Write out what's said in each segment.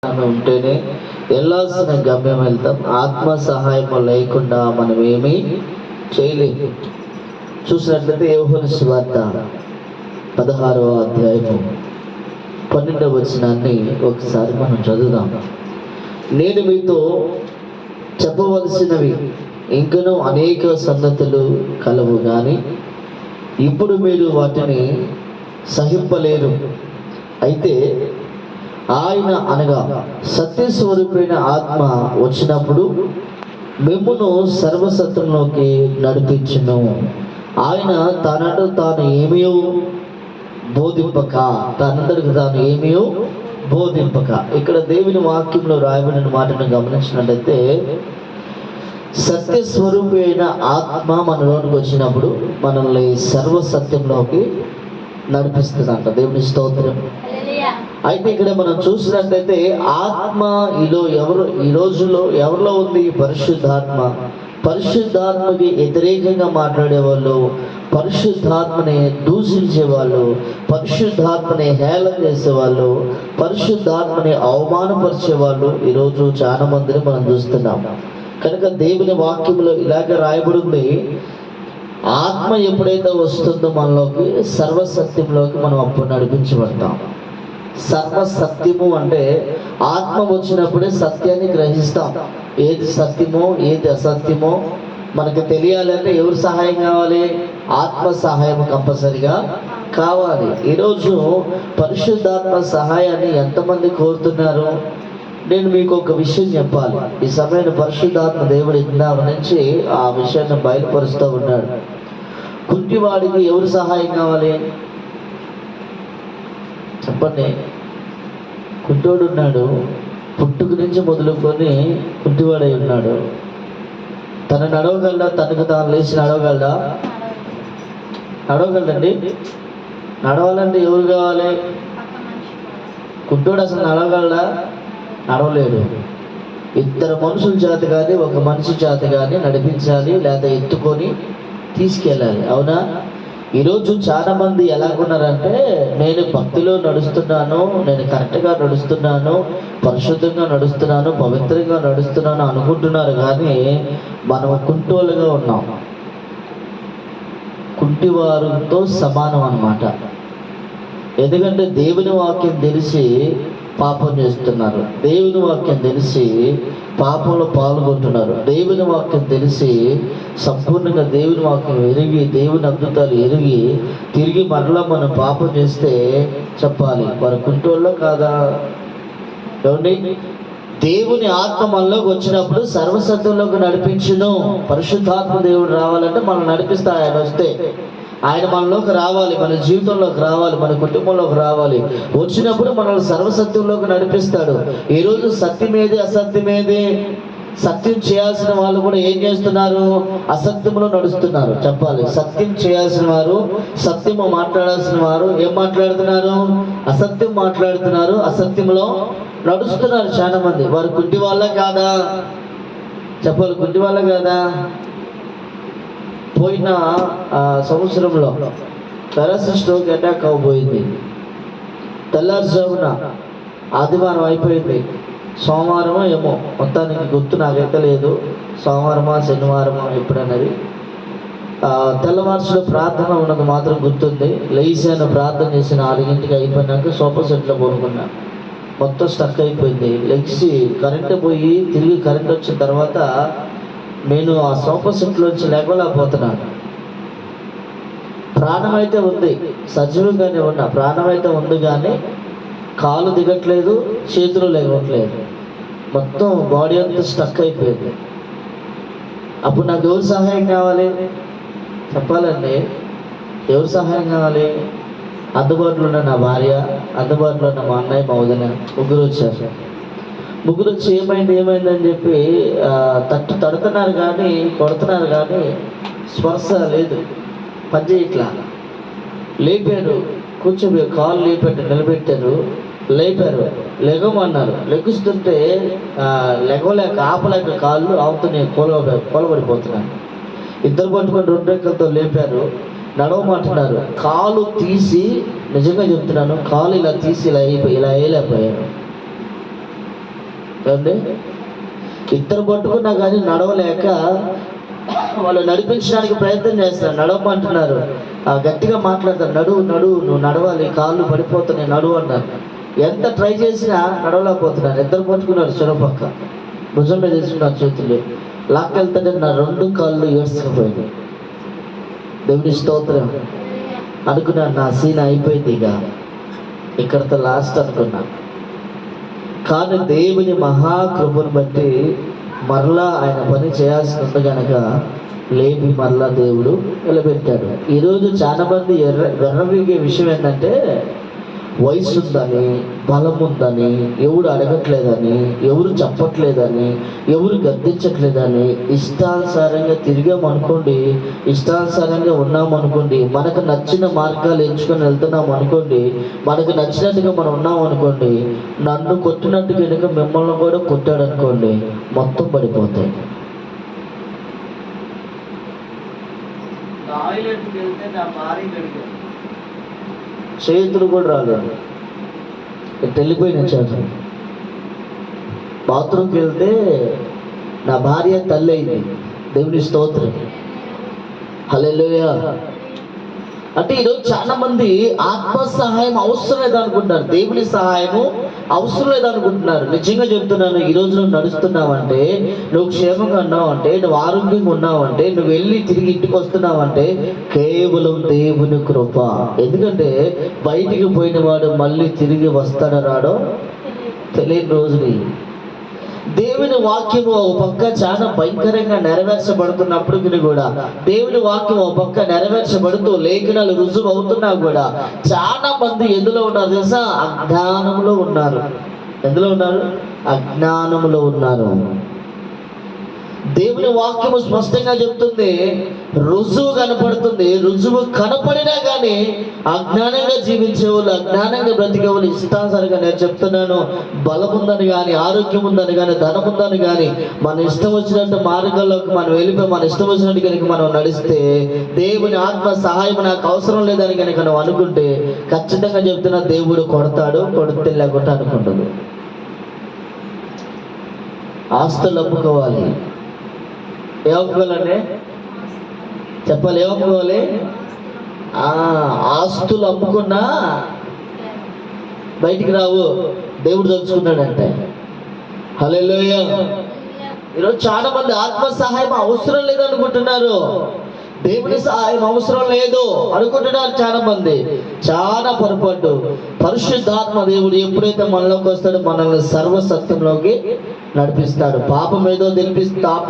ఉంటేనే వెళ్ళాల్సిన గమ్యం వెళ్తాం. ఆత్మ సహాయం లేకుండా మనం ఏమీ చేయలేము. చూసినట్లయితే యోహాను సువార్త 16వ అధ్యాయము 12వ వచనాన్ని ఒకసారి మనం చదువుదాం. నేను మీతో చెప్పవలసినవి ఇంకనూ అనేక సంగతులు కలవు, కానీ ఇప్పుడు మీరు వాటిని సహింపలేరు. అయితే ఆయన అనగా సత్యస్వరూపైన ఆత్మ వచ్చినప్పుడు మిమ్మును సర్వసత్యంలోకి నడిపించును. ఆయన తనంతట తాను ఏమీయో బోధింపక, తనంతటికి తాను ఏమీయో బోధింపక. ఇక్కడ దేవుని వాక్యంలో రాయబడిన మాటను గమనించినట్లయితే, సత్యస్వరూపి అయిన ఆత్మ మనలోనికి వచ్చినప్పుడు మనల్ని సర్వసత్యంలోకి నడిపిస్తుందంట. దేవుని స్తోత్రం. అయితే ఇక్కడ మనం చూసినట్లయితే ఆత్మ ఈ రోజుల్లో ఎవరిలో ఉంది? పరిశుద్ధాత్మ. పరిశుద్ధాత్మకి వ్యతిరేకంగా మాట్లాడేవాళ్ళు, పరిశుద్ధాత్మని దూషించేవాళ్ళు, పరిశుద్ధాత్మని హేళన చేసేవాళ్ళు, పరిశుద్ధాత్మని అవమానపరిచేవాళ్ళు ఈరోజు చాలా మందిని మనం చూస్తున్నాం. కనుక దేవుని వాక్యంలో ఇలాగే రాయబడింది, ఆత్మ ఎప్పుడైతే వస్తుందో మనలోకి సర్వసత్యంలోకి మనం అప్పుడు నడిపించబడతాం. సర్వసత్యము అంటే ఆత్మ వచ్చినప్పుడే సత్యాన్ని గ్రహిస్తాం. ఏది సత్యమో ఏది అసత్యమో మనకు తెలియాలంటే ఎవరు సహాయం కావాలి? ఆత్మ సహాయం కంపల్సరిగా కావాలి. ఈరోజు పరిశుద్ధాత్మ సహాయాన్ని ఎంతమంది కోరుతున్నారు? నేను మీకు ఒక విషయం చెప్పాలి. ఈ సమయంలో పరిశుద్ధాత్మ దేవుడు ఇందాక నుంచి ఆ విషయాన్ని బయలుపరుస్తూ ఉన్నాడు. కుంటివాడికి ఎవరు సహాయం కావాలి? చెప్పండి. కుంటోడు ఉన్నాడు, పుట్టుక నుంచి మొదలుకొని కుంటివాడై ఉన్నాడు. తను నడవగలడా? తనకు తాను లేచి నడవగలడా? నడవగలడండి. నడవాలంటే ఎవరు కావాలి? కుంటోడు అసలు నడవగలడా? నడవలేడు. ఇద్దరు మనుషుల చేత కానీ ఒక మనిషి చేత కానీ నడిపించాలి, లేదా ఎత్తుకొని తీసుకెళ్ళాలి. అవునా? ఈరోజు చాలా మంది ఎలాగున్నారంటే, నేను భక్తిలో నడుస్తున్నాను, నేను కరెక్ట్గా నడుస్తున్నాను, పరిశుద్ధంగా నడుస్తున్నాను, పవిత్రంగా నడుస్తున్నాను అనుకుంటున్నారు, కానీ మనం కుంటోలుగా ఉన్నాం. కుంటివారితో సమానం అన్నమాట. ఎందుకంటే దేవుని వాక్యం తెలిసి పాపం చేస్తున్నారు, దేవుని వాక్యం తెలిసి పాపంలో పాల్గొంటున్నారు, దేవుని వాక్యం తెలిసి సంపూర్ణంగా దేవుని వాక్యం ఎరిగి దేవుని అద్భుతాలు ఎరిగి తిరిగి మరలా మనం పాపం చేస్తే చెప్పాలి వారు కుంటోళ్ళో కాదా? ఏమండి? దేవుని ఆత్మ మనలోకి వచ్చినప్పుడు సర్వసత్యంలోకి నడిపించును. పరిశుద్ధాత్మ దేవుడు రావాలంటే మనం నడిపిస్తా. ఆయన వస్తే ఆయన మనలోకి రావాలి, మన జీవితంలోకి రావాలి, మన కుటుంబంలోకి రావాలి. వచ్చినప్పుడు మనల్ని సర్వసత్యంలోకి నడిపిస్తాడు. ఈరోజు సత్యమేది అసత్యమేది? సత్యం చేయాల్సిన వాళ్ళు కూడా ఏం చేస్తున్నారు? అసత్యంలో నడుస్తున్నారు. చెప్పాలి. సత్యం చేయాల్సిన వారు, సత్యము మాట్లాడాల్సిన వారు ఏం మాట్లాడుతున్నారు? అసత్యం మాట్లాడుతున్నారు, అసత్యంలో నడుస్తున్నారు చాలా మంది. వారు కుంటి వాళ్ళ కాదా? చెప్పాలి. కుంటి వాళ్ళ కాదా? పోయిన సంవత్సరంలో పెరాసిస్ స్ట్రోక్ అటాక్ అవబోయింది. తెల్లారుజామున ఆదివారం అయిపోయింది, సోమవారమో ఏమో, మొత్తానికి గుర్తు నాకైతే లేదు, సోమవారమా శనివారమా ఎప్పుడన్నది. తెల్లవారుసులో ప్రార్థన ఉన్నది మాత్రం గుర్తుంది. లేచాను, ప్రార్థన చేసి 4 అయిపోయినాక సోఫా సెట్లో పడుకున్నా. మొత్తం స్టక్ అయిపోయింది. లెగ్సి కరెంట్ పోయి తిరిగి కరెంట్ వచ్చిన తర్వాత నేను ఆ సోఫా సెట్లోంచి లేకపోతున్నాను. ప్రాణం అయితే ఉంది, సజీవంగానే ఉన్నా, ప్రాణం అయితే ఉంది, కానీ కాలు దిగట్లేదు, చేతులు లేవట్లేదు, మొత్తం బాడీ అంతా స్టక్ అయిపోయింది. అప్పుడు నాకు ఎవరు సహాయం కావాలి? చెప్పాలండి. ఎవరు సహాయం కావాలి? అందుబాటులో ఉన్న నా భార్య, అందుబాటులో ఉన్న మా అన్నయ్య, మా వదిన, ముగ్గురు వచ్చారు. ముగ్గురు వచ్చి ఏమైందని చెప్పి తడుతున్నారు, కానీ కొడుతున్నారు, కానీ స్పర్శ లేదు, పని చేయట్లా. లేపారు, కూర్చోబోయి కాలు లేపెట్టు నిలబెట్టారు, లేపారు, లెగమన్నారు. లెగుస్తుంటే లెగలేక ఆపలేక కాళ్ళు ఆపుతున్నాయి, కూలబడిపోతున్నాను. ఇద్దరు పట్టుకొని 2 రెక్కలతో లేపారు, నడవమంటున్నారు. కాలు తీసి, నిజంగా చెప్తున్నాను, కాలు ఇలా తీసి ఇలా వేయలేకపోయాను. ఏమండి, ఇద్దరు పట్టుకున్నా కానీ నడవలేక వాళ్ళు నడిపించడానికి ప్రయత్నం చేస్తారు, నడవమంటున్నారు, గట్టిగా మాట్లాడతారు, నడువు నడువు నువ్వు నడవాలి, కాళ్ళు పడిపోతున్నాయి నడువు అన్నారు. ఎంత ట్రై చేసినా నడవలేకపోతున్నారు. ఇద్దరు పట్టుకున్నారు, చెరపక్క భుజం మీద తీసుకున్నారు, చేతులు లాక్కెళ్తుంటే నా 2 కాళ్ళు ఏడ్చుకుపోయింది. దేవుడి స్తోత్రం అనుకున్నాను, నా సీన్ అయిపోయింది, ఇక్కడితో లాస్ట్ అనుకున్నా. కానీ దేవుని మహాకృపను బట్టి మరలా ఆయన పని చేయాల్సి ఉంది కనుక లేపి మరలా దేవుడు నిలబెట్టాడు. ఈరోజు చాలా మంది వెర్రవీగే విషయం ఏంటంటే, వయసు ఉందని, బలం ఉందని, ఎవరు అడగట్లేదని, ఎవరు చెప్పట్లేదని, ఎవరు గద్దించట్లేదని ఇష్టానుసారంగా తిరిగామనుకోండి, ఇష్టానుసారంగా ఉన్నామనుకోండి, మనకు నచ్చిన మార్గాలు ఎంచుకొని వెళ్తున్నాం అనుకోండి, మనకు నచ్చినట్టుగా మనం ఉన్నాం అనుకోండి, నన్ను కొట్టినట్టు కనుక మిమ్మల్ని కూడా కొట్టాడు అనుకోండి, మొత్తం పడిపోతాయి. టాయిలెట్కి వెళ్తే నా భార్య గడిగా చేతులు కూడా రాలేదు, వెళ్ళిపోయిన చేతులు. బాత్రూమ్కి వెళ్తే నా భార్య తల్లి అయింది. దేవుని స్తోత్రం, హల్లెలూయా. అంటే ఈరోజు చాలా మంది ఆత్మ సహాయం అవసరం లేదనుకుంటున్నారు, దేవుని సహాయము అవసరం లేదనుకుంటున్నారు. నిజంగా చెప్తున్నాను, ఈరోజు నువ్వు నడుస్తున్నావంటే, నువ్వు క్షేమంగా ఉన్నావంటే, నువ్వు ఆరోగ్యంగా ఉన్నావంటే, నువ్వు వెళ్ళి తిరిగి ఇంటికి వస్తున్నావంటే కేవలం దేవుని కృప. ఎందుకంటే బయటికి పోయిన వాడు మళ్ళీ తిరిగి వస్తాడో రాడో తెలియని రోజుని. దేవుని వాక్యము ఒక పక్క చాలా భయంకరంగా నెరవేర్చబడుతున్నప్పటికీ కూడా, దేవుని వాక్యం ఒక పక్క నెరవేర్చబడుతూ లేఖనాలు రుజువు అవుతున్నా కూడా చాలా మంది ఎందులో ఉన్నారు తెలుసా? అజ్ఞానంలో ఉన్నారు. ఎందులో ఉన్నారు? అజ్ఞానంలో ఉన్నారు. దేవుని వాక్యము స్పష్టంగా చెప్తుంది, రుజువు కనపడుతుంది. రుజువు కనపడినా కానీ అజ్ఞానంగా జీవించే వాళ్ళు, అజ్ఞానంగా బ్రతికే వాళ్ళు ఇష్టానుసారంగా, నేను చెప్తున్నాను, బలం ఉందని కానీ, ఆరోగ్యం ఉందని కానీ, ధనం ఉందని కానీ, మన ఇష్టం వచ్చినట్టు మార్గాల్లోకి మనం వెళ్ళిపోయి మన ఇష్టం వచ్చినట్టు కనుక మనం నడిస్తే, దేవుని ఆత్మ సహాయం నాకు అవసరం లేదని కనుక నువ్వు అనుకుంటే, ఖచ్చితంగా చెప్తున్నా, దేవుడు కొడతాడు, కొడితే లేకుండా అనుకుంటుంది. ఆస్తులు అమ్ముకోవాలి. ఏమనుకోవాలండి చెప్పాలి, ఏమనుకోవాలి? ఆస్తులు అమ్ముకున్నా బయటికి రావు, దేవుడు తలుచుకున్నాడంటే. హల్లెలూయా. ఈరోజు చాలా మంది ఆత్మ సహాయం అవసరం లేదనుకుంటున్నారు, దేవుని సహాయం అవసరం లేదు అనుకుంటున్నారు చాలా మంది. చాలా పొరపాటు. పరిశుద్ధాత్మ దేవుడు ఎప్పుడైతే మనలోకి వస్తాడో మనల్ని సర్వసత్యంలోకి నడిపిస్తాడు. పాపం ఏదో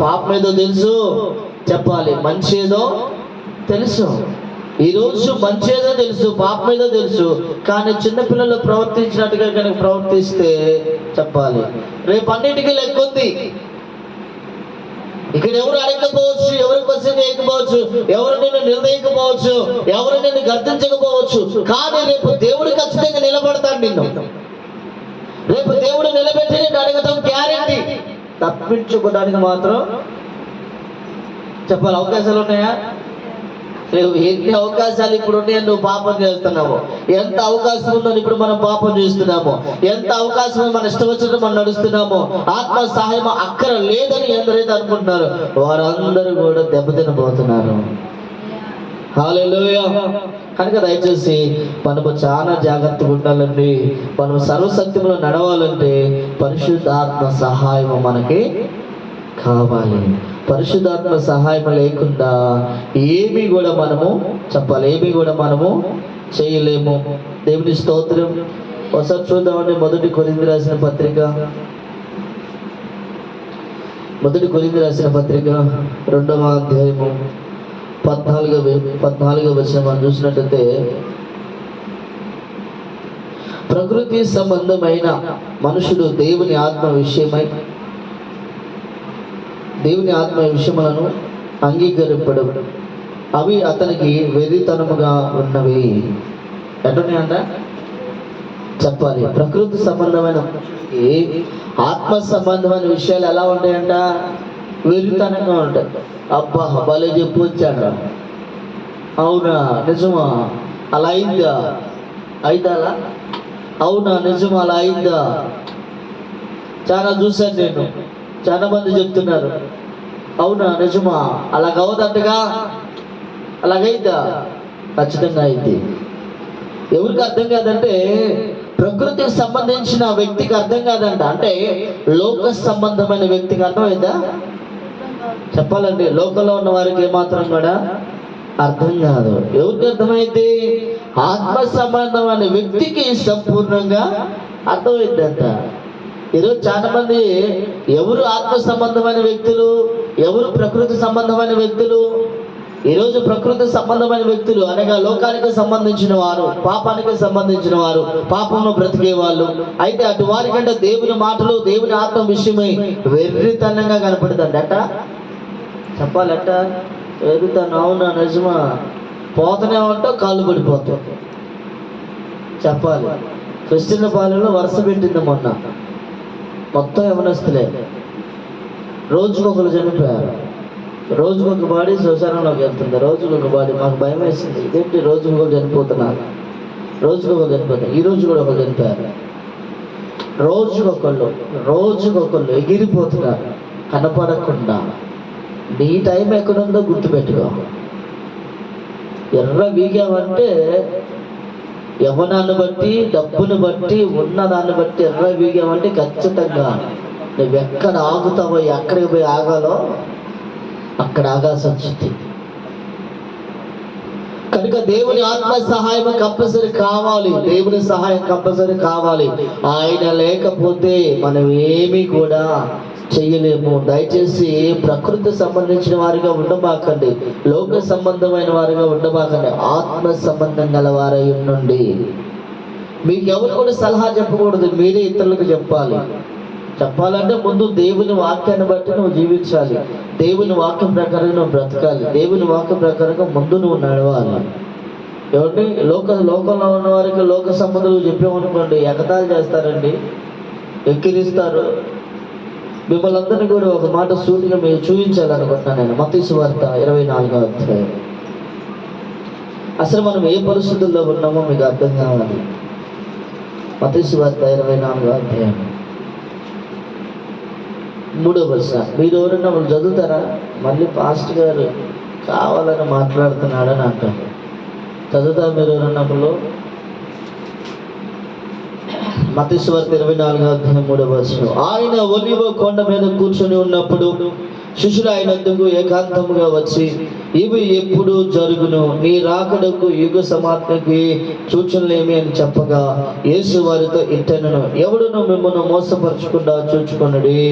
పాపం ఏదో తెలుసు చెప్పాలి, మంచి ఏదో తెలుసు. ఈరోజు మంచి ఏదో తెలుసు, పాపం ఏదో తెలుసు, కానీ చిన్నపిల్లలు ప్రవర్తించినట్టుగా కనుక ప్రవర్తిస్తే చెప్పాలి, రేపు అన్నిటికీ లెక్కొంది. ఇక్కడ ఎవరు అడగకపోవచ్చు, ఎవరు క్వశ్చన్ చేయకపోవచ్చు, ఎవరు నిన్ను నిర్ణయించకపోవచ్చు, ఎవరు నిన్ను గర్తించకపోవచ్చు, కానీ రేపు దేవుడు ఖచ్చితంగా నిలబడతాడు నిన్ను. రేపు దేవుడు నిలబెట్టి నేను అడగటం గ్యారెంటీ. తప్పించుకోవడానికి మాత్రం చెప్పాలి, అవకాశాలు ఉన్నాయా? లేవు. ఎన్ని అవకాశాలు ఇప్పుడు ఉన్నాయని నువ్వు పాపం చేస్తున్నావు, ఎంత అవకాశం ఉందని ఇప్పుడు మనం పాపం చేస్తున్నాము, ఎంత అవకాశం మన ఇష్టం వచ్చినట్టు మనం నడుస్తున్నాము. ఆత్మ సహాయం అక్కర లేదని ఎందరైతే అనుకుంటున్నారు వారందరూ కూడా దెబ్బతినబోతున్నారు. హల్లెలూయా. కనుక దయచేసి మనము చాలా జాగ్రత్తగా ఉండాలండి. మనం సర్వసత్యంలో నడవాలంటే పరిశుద్ధాత్మ సహాయం మనకి కావాలి. పరిశుద్ధాత్మ సహాయం లేకుండా ఏమీ కూడా మనము చెప్పాలి, ఏమీ కూడా మనము చేయలేము. దేవుని స్తోత్రం. ఒకసారి చూద్దామండి, మొదటి కొరింథీ రాసిన పత్రిక 2వ అధ్యాయము 14వ వచనం మనం చూసినట్లయితే, ప్రకృతి సంబంధమైన మనుషుడు దేవుని ఆత్మ విషయములను అంగీకరింపడు, అవి అతనికి వెర్రితనముగా ఉన్నవి. ఎటున్నాయంట చెప్పాలి. ప్రకృతి సంబంధమైన మనుషుడికి ఆత్మ సంబంధమైన విషయాలు ఎలా ఉంటాయంట? వెర్రితనంగా ఉంటాయి. అబ్బా భలే చెప్పు వచ్చాడు, అవునా నిజమా, అలా అయిందా, అలా అవునా నిజమా, అలా అయిందా, చాలా చూశాను నేను. చాలా మంది చెప్తున్నారు, అవునా నిజమా, అలాగవదంటగా, అలాగైద్దా? ఖచ్చితంగా అయింది. ఎవరికి అర్థం కాదంటే ప్రకృతికి సంబంధించిన వ్యక్తికి అర్థం కాదంట. అంటే లోక సంబంధమైన వ్యక్తికి అర్థమైందా? చెప్పాలంటే లోకంలో ఉన్న వారికి ఏమాత్రం కూడా అర్థం కాదు. ఎవరికి అర్థమైంది? ఆత్మ సంబంధమైన వ్యక్తికి సంపూర్ణంగా అర్థమైందంట. ఈరోజు చాలా మంది ఎవరు ఆత్మ సంబంధమైన వ్యక్తులు, ఎవరు ప్రకృతి సంబంధమైన వ్యక్తులు? ఈరోజు ప్రకృతి సంబంధమైన వ్యక్తులు అనగా లోకానికి సంబంధించిన వారు, పాపానికి సంబంధించిన వారు, పాపంలో బ్రతికే వాళ్ళు. అయితే అటు వారి కంటే దేవుని మాటలు, దేవుని ఆత్మ విషయమై వెర్రితనంగా కనపడుతుంది. అట్ట చెప్పాలట వెర్రితనం. అవునా నిజమా? పోతనే ఉంటావు, కాళ్ళు పడిపోతావు. చెప్పాలి. క్రిస్టియన్ పాలెంలో వరుస పెట్టింది మొన్న, మొత్తం యవనస్తులే. రోజుకొకరు చనిపోయారు. రోజుకొక బాడీ శ్మశానంలోకి వెళ్తుంది, రోజుకొక బాడీ. మాకు భయం వేసింది, ఇదేంటి రోజుకొకరు చనిపోతున్నారు, రోజుకొకరు చనిపోతారు. ఈ రోజు కూడా ఒకరు చనిపోయారు. రోజుకొకళ్ళు ఎగిరిపోతున్నారు కనపడకుండా. నీ టైం ఎక్కడుందో గుర్తుపెట్టుకో. ఎర్ర వీగామంటే యవ్వనాన్ని బట్టి, డబ్బుని బట్టి, ఉన్నదాన్ని బట్టి ఎర్ర వీగామంటే ఖచ్చితంగా నువ్వు ఎక్కడ ఆగుతావో, ఎక్కడికి పోయి ఆగాలో అక్కడ ఆగాల్సి వచ్చింది. కనుక దేవుని ఆత్మ సహాయం కంపల్సరీ కావాలి. దేవుని సహాయం కంపల్సరీ కావాలి. ఆయన లేకపోతే మనం ఏమీ కూడా చెయ్యలేము. దయచేసి ప్రకృతి సంబంధించిన వారిగా ఉండబాకండి, లోక సంబంధమైన వారిగా ఉండబాకండి. ఆత్మ సంబంధం గల వారై ఉండండి. మీకు ఎవరు కూడా సలహా చెప్పకూడదు, మీరే ఇతరులకు చెప్పాలి. చెప్పాలంటే ముందు దేవుని వాక్యాన్ని బట్టి నువ్వు జీవించాలి, దేవుని వాక్యం ప్రకారంగా నువ్వు బ్రతకాలి, దేవుని వాక్యం ప్రకారంగా ముందు నువ్వు నడవాలి. ఏమంటే లోకంలో ఉన్న వారికి లోక సంబంధాలు చెప్పామనుకోండి, ఎగతాళి చేస్తారండి, ఎక్కిరిస్తారు. మిమ్మల్ని అందరినీ కూడా ఒక మాట సూటిగా మీరు చూపించాలనుకుంటున్నాను నేను. మత్తయి సువార్త 24వ అధ్యాయం. అసలు మనం ఏ పరిస్థితుల్లో ఉన్నామో మీకు అర్థం కావాలి. మత్తయి సువార్త 24వ అధ్యాయం 3వ వచనం. మీరు ఎవరన్నా వాళ్ళు చదువుతారా? మళ్ళీ పాస్టర్ గారు కావాలని మాట్లాడుతున్నాడని అంటారు. చదువుతారు మీరు ఎవరన్నప్పుడు? మత్తయి సువార్త 24వ అధ్యాయం 3వ వచనం. ఆయన ఒలీవ కొండ మీద కూర్చొని ఉన్నప్పుడు శిష్యులు ఆయనందుకు ఏకాంతముగా వచ్చి, ఇవి ఎప్పుడు జరుగును, నీ రాకడకు యుగ సమాప్తికి సూచనలేమి అని చెప్పగా యేసు వారితో ఇట్టనెను, ఎవడును మిమ్మల్ని మోసపరచకుండా చూచుకొనుడి.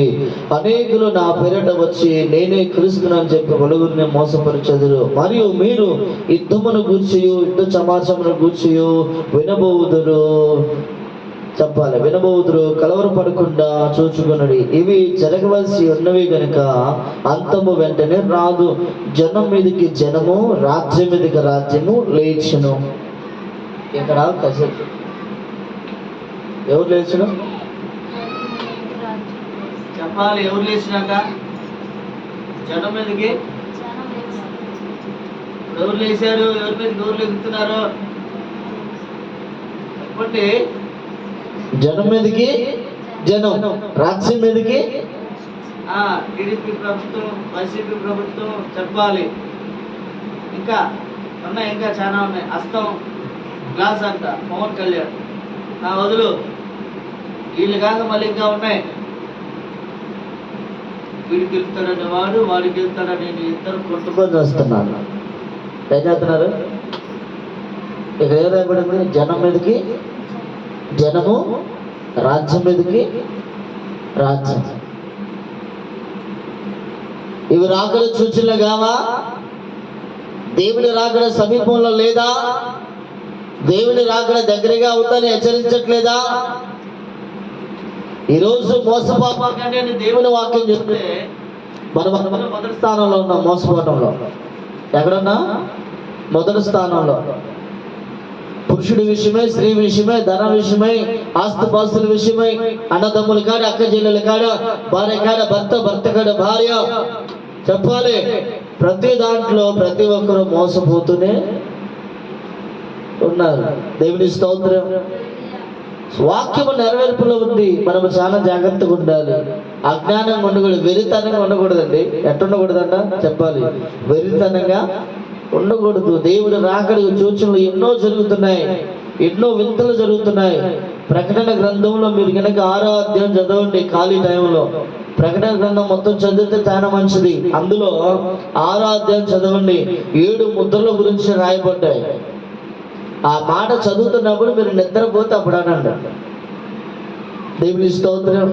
అనేకులు నా పేరిట వచ్చి నేనే క్రీస్తునని చెప్పి పలువురిని మోసపరచెదరు. మరియు మీరు యుద్ధమును గూర్చియు, యుద్ధ సమాచారమును గూర్చియు వినబోదురు. చెప్పాలి, వినబోదురు. కలవరపడకుండా చూచుకొనుడి. ఇవి జరగవలసి ఉన్నవి గనుక అంతము వెంటనే రాదు. జనం మీదకి జనము, రాజ్యం మీదకి రాజ్యము లేచును. ఇక్కడ ఎవరు లేచును? చెప్పాలి, ఎవరు లేచినాక? జనం మీదకి ఎవరు లేచారు? ఎవరి మీదకి ఎవరు లెగుతున్నారు? చెప్పండి. జనం మీదకి జనం, రాజ్యం మీదకి టీడీపీ ప్రభుత్వం, వైసీపీ ప్రభుత్వం. చెప్పాలి, ఇంకా ఉన్నాయి, ఇంకా చాలా ఉన్నాయి. అస్తం గ్లాస్ అంట పవన్ కళ్యాణ్, వదులు. వీళ్ళు కాక మళ్ళీ ఇంకా ఉన్నాయి. వీడికి వెళ్తాడని వాడు, వాడికి వెళ్తాడని నేను, ఇద్దరు కొట్టుకొని వస్తున్నారు. ఏం చేస్తున్నారు? ఇక్కడ ఏదైనా జనం మీదకి జనము, రాజ్యం మీదకి రాజ్యం. ఇవి రాకడ సూచనలు కావా? దేవుని రాకడ సమీపంలో లేదా? దేవుని రాకడ దగ్గరగా ఉందని హెచ్చరించట్లేదా? ఈరోజు మోసపోకండి అని దేవుని వాక్యం చెప్తే మనం మొదటి స్థానంలో ఉన్నాం. మోసపోవటంలో ఎక్కడన్నా మొదటి స్థానంలో. పురుషుడి విషయమై, స్త్రీ విషయమై, ధన విషయమై, ఆస్తుపాస్తుల విషయమై, అన్నదమ్ముల కాడ, అక్క చెల్లెల కాడ, భార్య కాడ భర్త, భర్త కాడ భార్య. చెప్పాలి, ప్రతి దాంట్లో ప్రతి ఒక్కరు మోసపోతూనే ఉన్నారు. దేవుని స్తోత్రం. వాక్యము నెరవేర్పులో ఉంది. మనము చాలా జాగ్రత్తగా ఉండాలి. అజ్ఞానంగా ఉండకూడదు, వెరితనంగా ఉండకూడదండి. ఎట్ట ఉండకూడదంట చెప్పాలి, వెరితనంగా ఉండకూడదు. దేవుడు రాకడికి సూచనలు ఎన్నో జరుగుతున్నాయి, ఎన్నో వింతలు జరుగుతున్నాయి. ప్రకటన గ్రంథంలో మీరు కనుక 6వ అధ్యాయం చదవండి ఖాళీ టైంలో. ప్రకటన గ్రంథం మొత్తం చదివితే చాలా మంచిది. అందులో 6వ అధ్యాయం చదవండి. 7 ముద్రల గురించి రాయబడ్డాయి. ఆ మాట చదువుతున్నప్పుడు మీరు నిద్రపోతే అప్పుడు అనండి. దేవుని స్తోత్రం.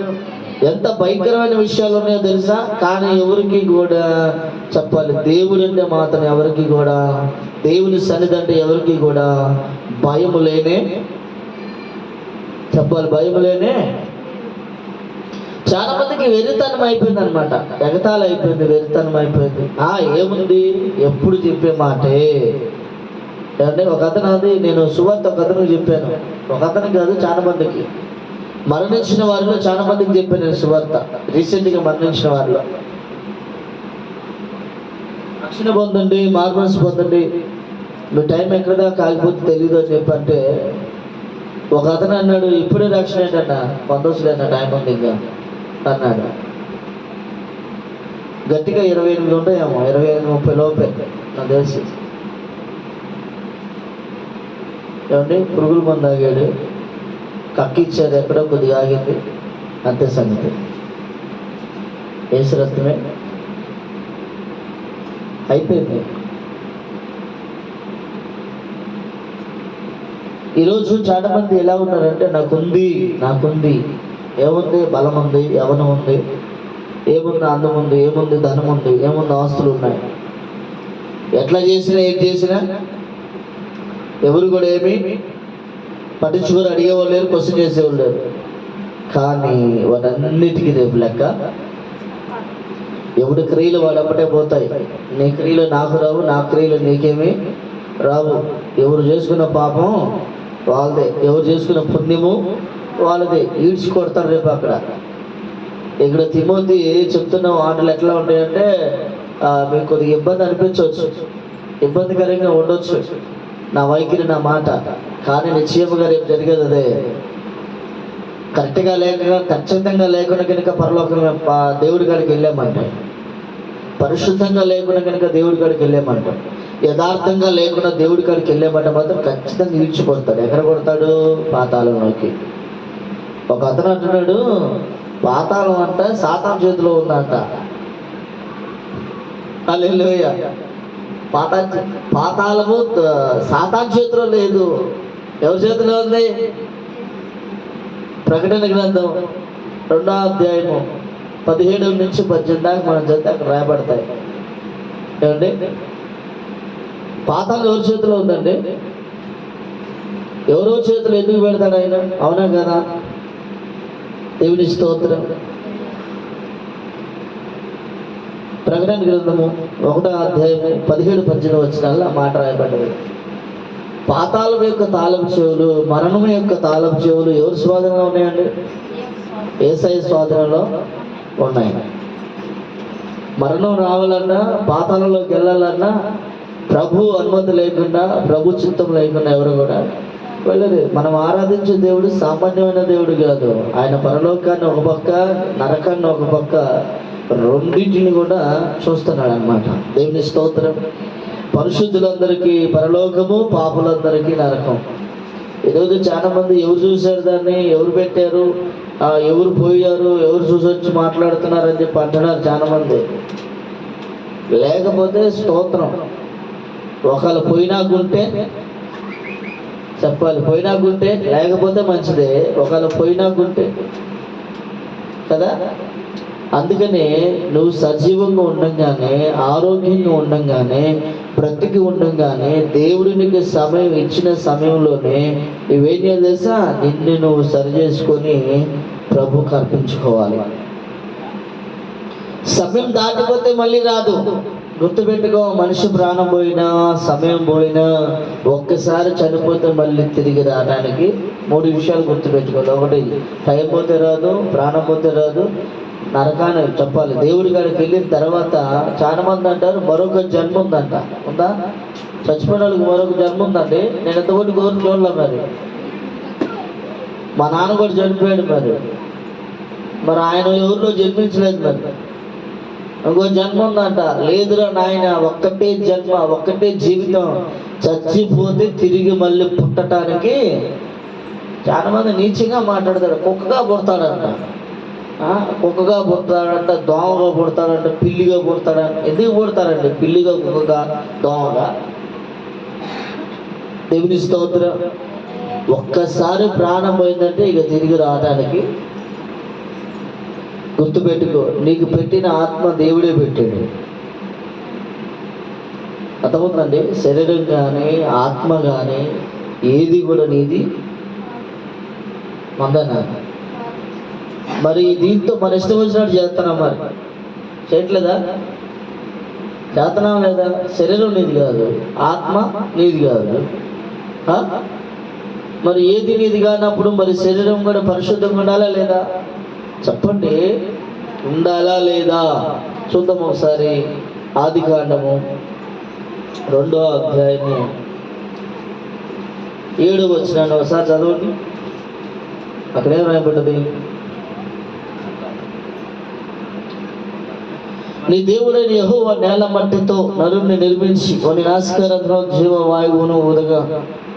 ఎంత భయంకరమైన విషయాలు ఉన్నాయో తెలుసా? కానీ ఎవరికి కూడా చెప్పాలి, దేవుడు అంటే మాత్రం ఎవరికి కూడా, దేవుని సన్నిధి అంటే ఎవరికి కూడా భయము లేనే చెప్పాలి, భయము లేనే. చాలా మందికి వెరితనం అయిపోయింది అనమాట, ఎగతాళి అయిపోయింది, వెరితనం అయిపోయింది. ఏముంది, ఎప్పుడు చెప్పే మాటే. అంటే ఒక అతను, అది నేను సువార్త ఒక అతనికి చెప్పాను, ఒక అతనికి కాదు చాలా మందికి, మరణించిన వారిలో చాలా మందికి చెప్పాను నేను సువార్త. రీసెంట్గా మరణించిన వారిలో రక్షణ పొందండి, మార్మన్స్ పొందండి, మీ టైం ఎక్కడ దాకా ఆగిపోతే తెలీదు అని చెప్పంటే ఒక అతను అన్నాడు, ఇప్పుడే రక్షణ ఏంటన్నా, పొందవచ్చులేనా, టైం ఉంది ఇంకా అన్నాడు. గట్టిగా 28 ఉంటాయేమో, 28-30 లోపే నాకు తెలిసి. ఏమండి, పురుగుల మందు ఆగాడు, కక్కిచ్చారు, ఎక్కడో కొద్దిగా ఆగింది, అంతే సంగతి. యేసు రక్తమే అయిపోయింది. ఈరోజు చాలా మంది ఎలా ఉన్నారంటే, నాకుంది, ఏముంది, బలం ఉంది, యవనం ఉంది, ఏముంది, అందం ఉంది, ఏముంది, ధనం ఉంది, ఏముంది, ఆస్తులు ఉన్నాయి. ఎట్లా చేసినా ఏం చేసినా ఎవరు కూడా ఏమి పట్టించుకొని అడిగేవాళ్ళు లేరు, క్వశ్చన్ చేసేవాళ్ళు లేరు. కానీ వాటన్నిటికీ రేపు లెక్క. ఎవడి క్రియలు వాడప్పటే పోతాయి. నీ క్రియలు నాకు రావు, నా క్రియలు నీకేమీ రావు. ఎవరు చేసుకున్న పాపం వాళ్ళదే, ఎవరు చేసుకున్న పుణ్యము వాళ్ళదే. ఈడ్చి కొడతారు రేపు అక్కడ. ఇక్కడ తిమోతి చెప్తున్న మాటలు ఎట్లా ఉంటాయంటే, మీకు కొద్దిగా ఇబ్బంది అనిపించవచ్చు, ఇబ్బందికరంగా ఉండొచ్చు నా వైఖరి, నా మాట. కానీ నిశ్చయముగా రేపు జరిగేది అదే. కరెక్ట్గా ఖచ్చితంగా లేకుండా కనుక పరలోకం దేవుడి కాడికి వెళ్ళామంట, పరిశుద్ధంగా లేకుండా కనుక దేవుడి కాడికి వెళ్ళామంట, యథార్థంగా లేకుండా దేవుడి కాడికి వెళ్ళామంట మాత్రం ఖచ్చితంగా ఈడ్చిపోతాడు. ఎక్కడ కొడతాడు? పాతాళంలోకి. ఒక అతను అంటున్నాడు, పాతాళం అంట సాతాను చేతిలో ఉందంట. హల్లెలూయా. పాతాళము సాతాను చేతిలో లేదు, ఎవరి చేతిలో ఉంది? ప్రకటన గ్రంథం 2వ అధ్యాయము 17-18 దాకా మనం చదివితే అక్కడ రాయబడతాయి. ఏమండి, పాతాళం ఎవరి చేతిలో ఉందండి? ఎవరో చేతులు ఎందుకు పెడతాడు ఆయన? అవునా కదా? దేవుని స్తోత్రం. ప్రకటన గ్రంథము 1వ అధ్యాయము 17-18 వచనాల్లో మాట రాయబడ్డది. పాతాళం యొక్క తాళపు చెవులు, మరణం యొక్క తాళపు చెవులు ఎవరి స్వాధీనంలో ఉన్నాయండి? యేసయ్య స్వాధీనంలో ఉన్నాయి. మరణం రావాలన్నా, పాతాళంలోకి వెళ్ళాలన్నా ప్రభు అనుమతి లేకుండా, ప్రభు చిత్తం లేకుండా ఎవరు కూడా వెళ్ళదు. మనం ఆరాధించే దేవుడు సామాన్యమైన దేవుడు కాదు. ఆయన పరలోకాన్ని ఒక పక్క, నరకాన్ని ఒక పక్క, రెండింటిని కూడా చూస్తున్నాడు అన్నమాట. దేవుని స్తోత్రం. పరిశుద్ధులందరికీ పరలోకము, పాపులందరికీ నరకం. ఈరోజు చాలా మంది ఎవరు చూశారు దాన్ని, ఎవరు పెట్టారు, ఎవరు పోయారు, ఎవరు చూసి వచ్చి మాట్లాడుతున్నారు అని చెప్పి అంటున్నారు చాలా మంది. లేకపోతే స్తోత్రం. ఒకళ్ళు పోయినాకుంటే చెప్పాలి, పోయినాకుంటే, లేకపోతే మంచిదే. ఒకళ్ళు పోయినాకుంటే కదా. అందుకనే నువ్వు సజీవంగా ఉండంగానే, ఆరోగ్యంగా ఉండంగానే, బ్రతికి ఉండంగానే, దేవుడికి సమయం ఇచ్చిన సమయంలోనే నువ్వేం చేయాలి తెలుసా? నిన్ను నువ్వు సరి చేసుకొని ప్రభుకి అర్పించుకోవాలి. సమయం దాటిపోతే మళ్ళీ రాదు. గుర్తుపెట్టుకో, మనిషి ప్రాణం పోయినా, సమయం పోయినా, ఒక్కసారి చనిపోతే మళ్ళీ తిరిగి రావడానికి 3 విషయాలు గుర్తుపెట్టుకోవాలి. ఒకటి, టైం పోతే రాదు, ప్రాణం పోతే రాదు, నరకాన్ని చెప్పాలి. దేవుడి కాడికి వెళ్ళిన తర్వాత చాలా మంది అంటారు మరొక జన్మ ఉందంట. ఉందా? చచ్చిపోయిన వాళ్ళకి మరొక జన్మ ఉందండి. నేను ఎంతమంది కోరిన చూడలే. మరి మా నాన్న కూడా చనిపోయాడు, మరి ఆయన ఎవరిలో జన్మించలేదు, మరి ఇంకో జన్మ ఉందంట. లేదురా నాయన, ఒక్కటే జన్మ, ఒక్కటే జీవితం, చచ్చిపోతే తిరిగి మళ్ళీ పుట్టడానికి. చాలా మంది నీచంగా మాట్లాడతాడు. కుక్కగా పుడతాడంట, కుక్కగా పుడతాడంట, దోమగా పుడతాడంట, పిల్లిగా పుడతాడంట. ఎందుకు పుడతాడండి పిల్లిగా, కుక్కగా, దోమగా? దేవుని స్తోత్రం. ఒక్కసారి ప్రాణం పోయిందంటే ఇక తిరిగి రావడానికి. గుర్తుపెట్టుకో, నీకు పెట్టిన ఆత్మ దేవుడే పెట్టాడు. అర్థమవుతుందండి? శరీరం కానీ ఆత్మ కానీ ఏది కూడా నీది మందనా. మరి దీంతో మన ఇష్టం వచ్చినట్టు చేస్తున్నాం, మరి చేయట్లేదా? చేస్తున్నాం లేదా? శరీరం నీది కాదు, ఆత్మ నీది కాదు. మరి ఏది నీది కానప్పుడు మరి శరీరం కూడా పరిశుద్ధంగా ఉండాలా లేదా? చెప్పండి, ఉండాలా లేదా? చూద్దాం ఒకసారి. ఆదికాండము 2వ అధ్యాయము 7వ వచనాన్ని ఒకసారి చదవండి. అక్కడేం రాయబడ్డది? నీ దేవుడైన యెహోవా నేల మట్టితో నరుడిని నిర్మించి వాని నాసికారంధ్రం జీవవాయువును ఊదగా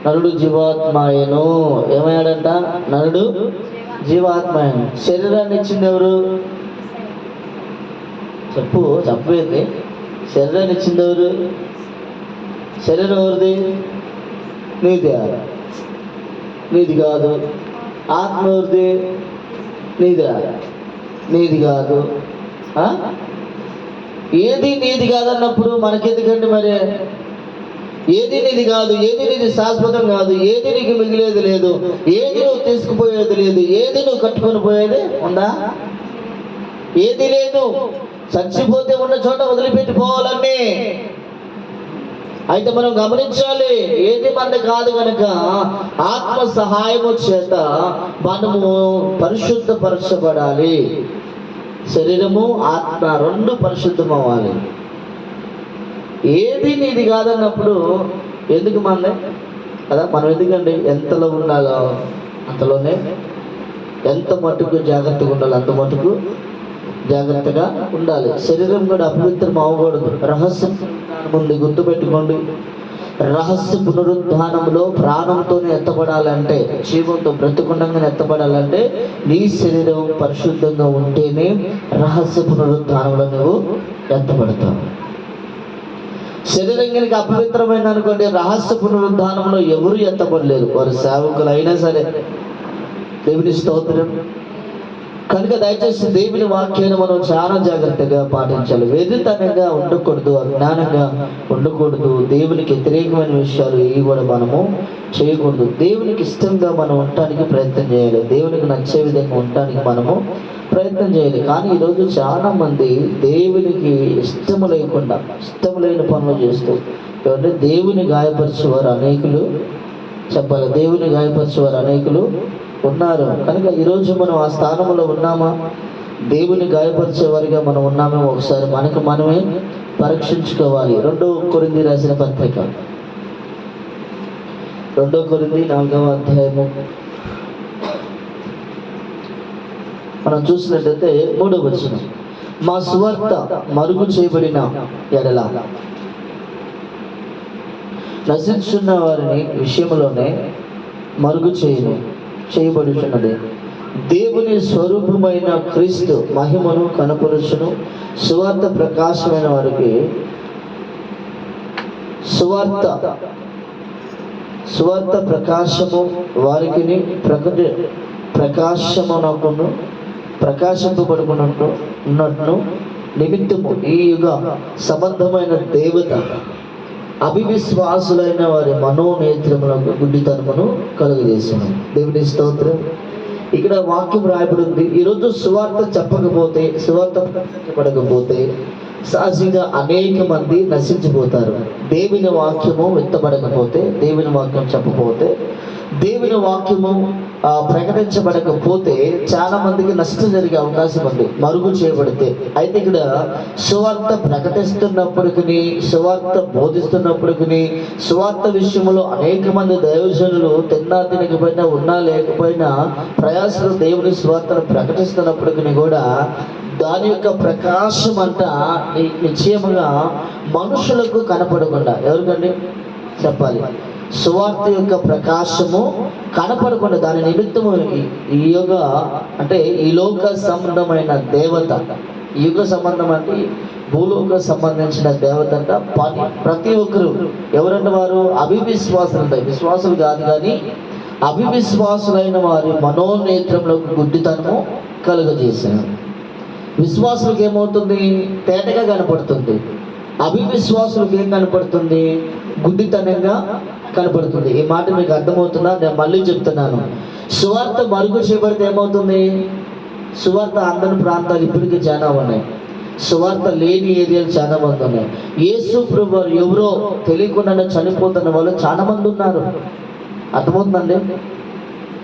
నరుడు జీవాత్మాయను. ఏమయ్యాడంట? నరుడు జీవాత్మాయను. శరీరాన్ని ఇచ్చింది ఎవరు? చెప్పేది. శరీరాన్ని ఇచ్చింది ఎవరు? శరీరం ఎవరిది? నీది నీది కాదు. ఆత్మ ఎవరిది? నీది కాదు. ఏది నీది కాదన్నప్పుడు మనకెందుకండి? మరి ఏది నీది కాదు, ఏది నీది శాశ్వతం కాదు, ఏది నీకు మిగిలేది లేదు, ఏది నువ్వు తీసుకుపోయేది లేదు, ఏది నువ్వు కట్టుకొని పోయేది ఉందా? ఏది లేదు. చచ్చిపోతే ఉన్న చోట వదిలిపెట్టిపోవాలన్నీ. అయితే మనం గమనించాలి, ఏది మంది కాదు కనుక ఆత్మ సహాయము చేత మనము పరిశుద్ధపరచబడాలి. శరీరము ఆత్మ రెండు పరిశుద్ధం అవ్వాలి. ఏది నీది కాదన్నప్పుడు ఎందుకు మనలే కదా? మనం ఎందుకండి ఎంతలో ఉండాలో అంతలోనే, ఎంత మటుకు జాగ్రత్తగా ఉండాలి అంత మటుకు జాగ్రత్తగా ఉండాలి. శరీరం కూడా అపవిత్రం అవ్వకూడదు. రహస్యం ఉంది, గుర్తుపెట్టుకోండి. రహస్య పునరుద్ధానంలో ప్రాణంతోనే ఎత్తబడాలంటే, జీవంతో బ్రతుకుండంగానే ఎత్తబడాలంటే నీ శరీరం పరిశుద్ధంగా ఉంటేనే రహస్య పునరుద్ధానంలో నువ్వు ఎత్తబడతావు. శరీరం కనుక అపవిత్రమైన అనుకోండి, రహస్య పునరుద్ధానంలో ఎవరు ఎత్తబడలేరు, వారు సేవకులు అయినా సరే. దేవుని స్తోత్రం. కనుక దయచేసి దేవుని వాక్యాన్ని మనం చాలా జాగ్రత్తగా పాటించాలి. వెర్రితనంగా ఉండకూడదు, అజ్ఞానంగా ఉండకూడదు. దేవునికి వ్యతిరేకమైన విషయాలు ఏవి కూడా మనము చేయకూడదు. దేవునికి ఇష్టంగా మనం ఉండటానికి ప్రయత్నం చేయాలి. దేవునికి నచ్చే విధంగా ఉండటానికి మనము ప్రయత్నం చేయాలి. కానీ ఈరోజు చాలా మంది దేవునికి ఇష్టము లేకుండా ఇష్టం లేని పనులు చేస్తూ ఎవరంటే దేవుని గాయపరిచేవారు అనేకులు, చెప్పాలి, దేవుని గాయపరిచేవారు అనేకులు ఉన్నారు. కనుక ఈరోజు మనం ఆ స్థానంలో ఉన్నామా? దేవుని గాయపరిచేవారిగా మనం ఉన్నామేమో ఒకసారి మనకు మనమే పరీక్షించుకోవాలి. 2వ కొరింథీ రాసిన పత్రిక 2వ కొరింథీ 4వ అధ్యాయము మనం చూసినట్లయితే 3వ వచనం. మా సువార్త మరుగు చేయబడిన ఎడల నశించున్న వారిని విషయంలోనే మరుగు చేయబడుచున్నది. దేవుని స్వరూపమైన క్రీస్తు మహిమను కనపరుచును. సువార్త ప్రకాశమైన వారికి సువార్త ప్రకాశము వారికి ప్రకాశమునకును ప్రకాశింపబడుకున్నట్టు నిమిత్తము ఈ యుగ సంబంధమైన దేవత అవిశ్వాసులైన వారి మనోనేత్రములకు గుడ్డితనమును కలుగజేసాను. దేవుని స్తోత్రం. ఇక్కడ వాక్యం రాయబడి ఉంది. ఈరోజు సువార్త చెప్పకపోతే, సువార్త ప్రకటించబడకపోతే సహజంగా అనేక మంది నశించిపోతారు. దేవుని వాక్యము విత్తబడకపోతే, దేవుని వాక్యం చెప్పకపోతే దేవుని వాక్యము ప్రకటించబడకపోతే చాలా మందికి నష్టం జరిగే అవకాశం ఉంది, మరుగు చేయబడితే. అయితే ఇక్కడ సువార్త ప్రకటిస్తున్నప్పటికీ, సువార్త బోధిస్తున్నప్పటికీ, సువార్త విషయంలో అనేక మంది దైవజనులు తిన్నా తినకపోయినా, ఉన్నా లేకపోయినా ప్రయాసలు దేవుని సువార్తను ప్రకటిస్తున్నప్పటికీ కూడా దాని యొక్క ప్రకాశం అంట నిశ్చయముగా మనుషులకు కనపడకుండా, ఎవరికండి చెప్పాలి, సువార్త యొక్క ప్రకాశము కనపడకుండా దాని నిమిత్తము ఈ యుగ అంటే ఈ లోక సంబంధమైన దేవత, ఈ యుగ సంబంధం అంటే భూలోక సంబంధించిన దేవత అంట ప్రతి ఒక్కరు ఎవరంటే వారు అవివిశ్వాసులు ఉంటాయి, విశ్వాసులు కాదు కానీ అవివిశ్వాసులైన వారి మనోనేత్రములకు గుడ్డితనము కలుగజేశారు. విశ్వాసులకు ఏమవుతుంది? తేటగా కనపడుతుంది. అవివిశ్వాసులకు ఏం కనపడుతుంది? గుడ్డితనంగా కనపడుతుంది. ఈ మాట మీకు అర్థమవుతుందా? నేను మళ్ళీ చెప్తున్నాను. సువార్త మరుగు చేయబడితే ఏమవుతుంది? సువార్త అందని ప్రాంతాలు ఇప్పటికీ చాలా ఉన్నాయి, సువార్త లేని ఏరియాలు చాలా మంది ఉన్నాయి. యేసు ప్రభువు ఎవరో తెలియకుండా చనిపోతున్న వాళ్ళు చాలా మంది ఉన్నారు. అర్థమవుతుందండి?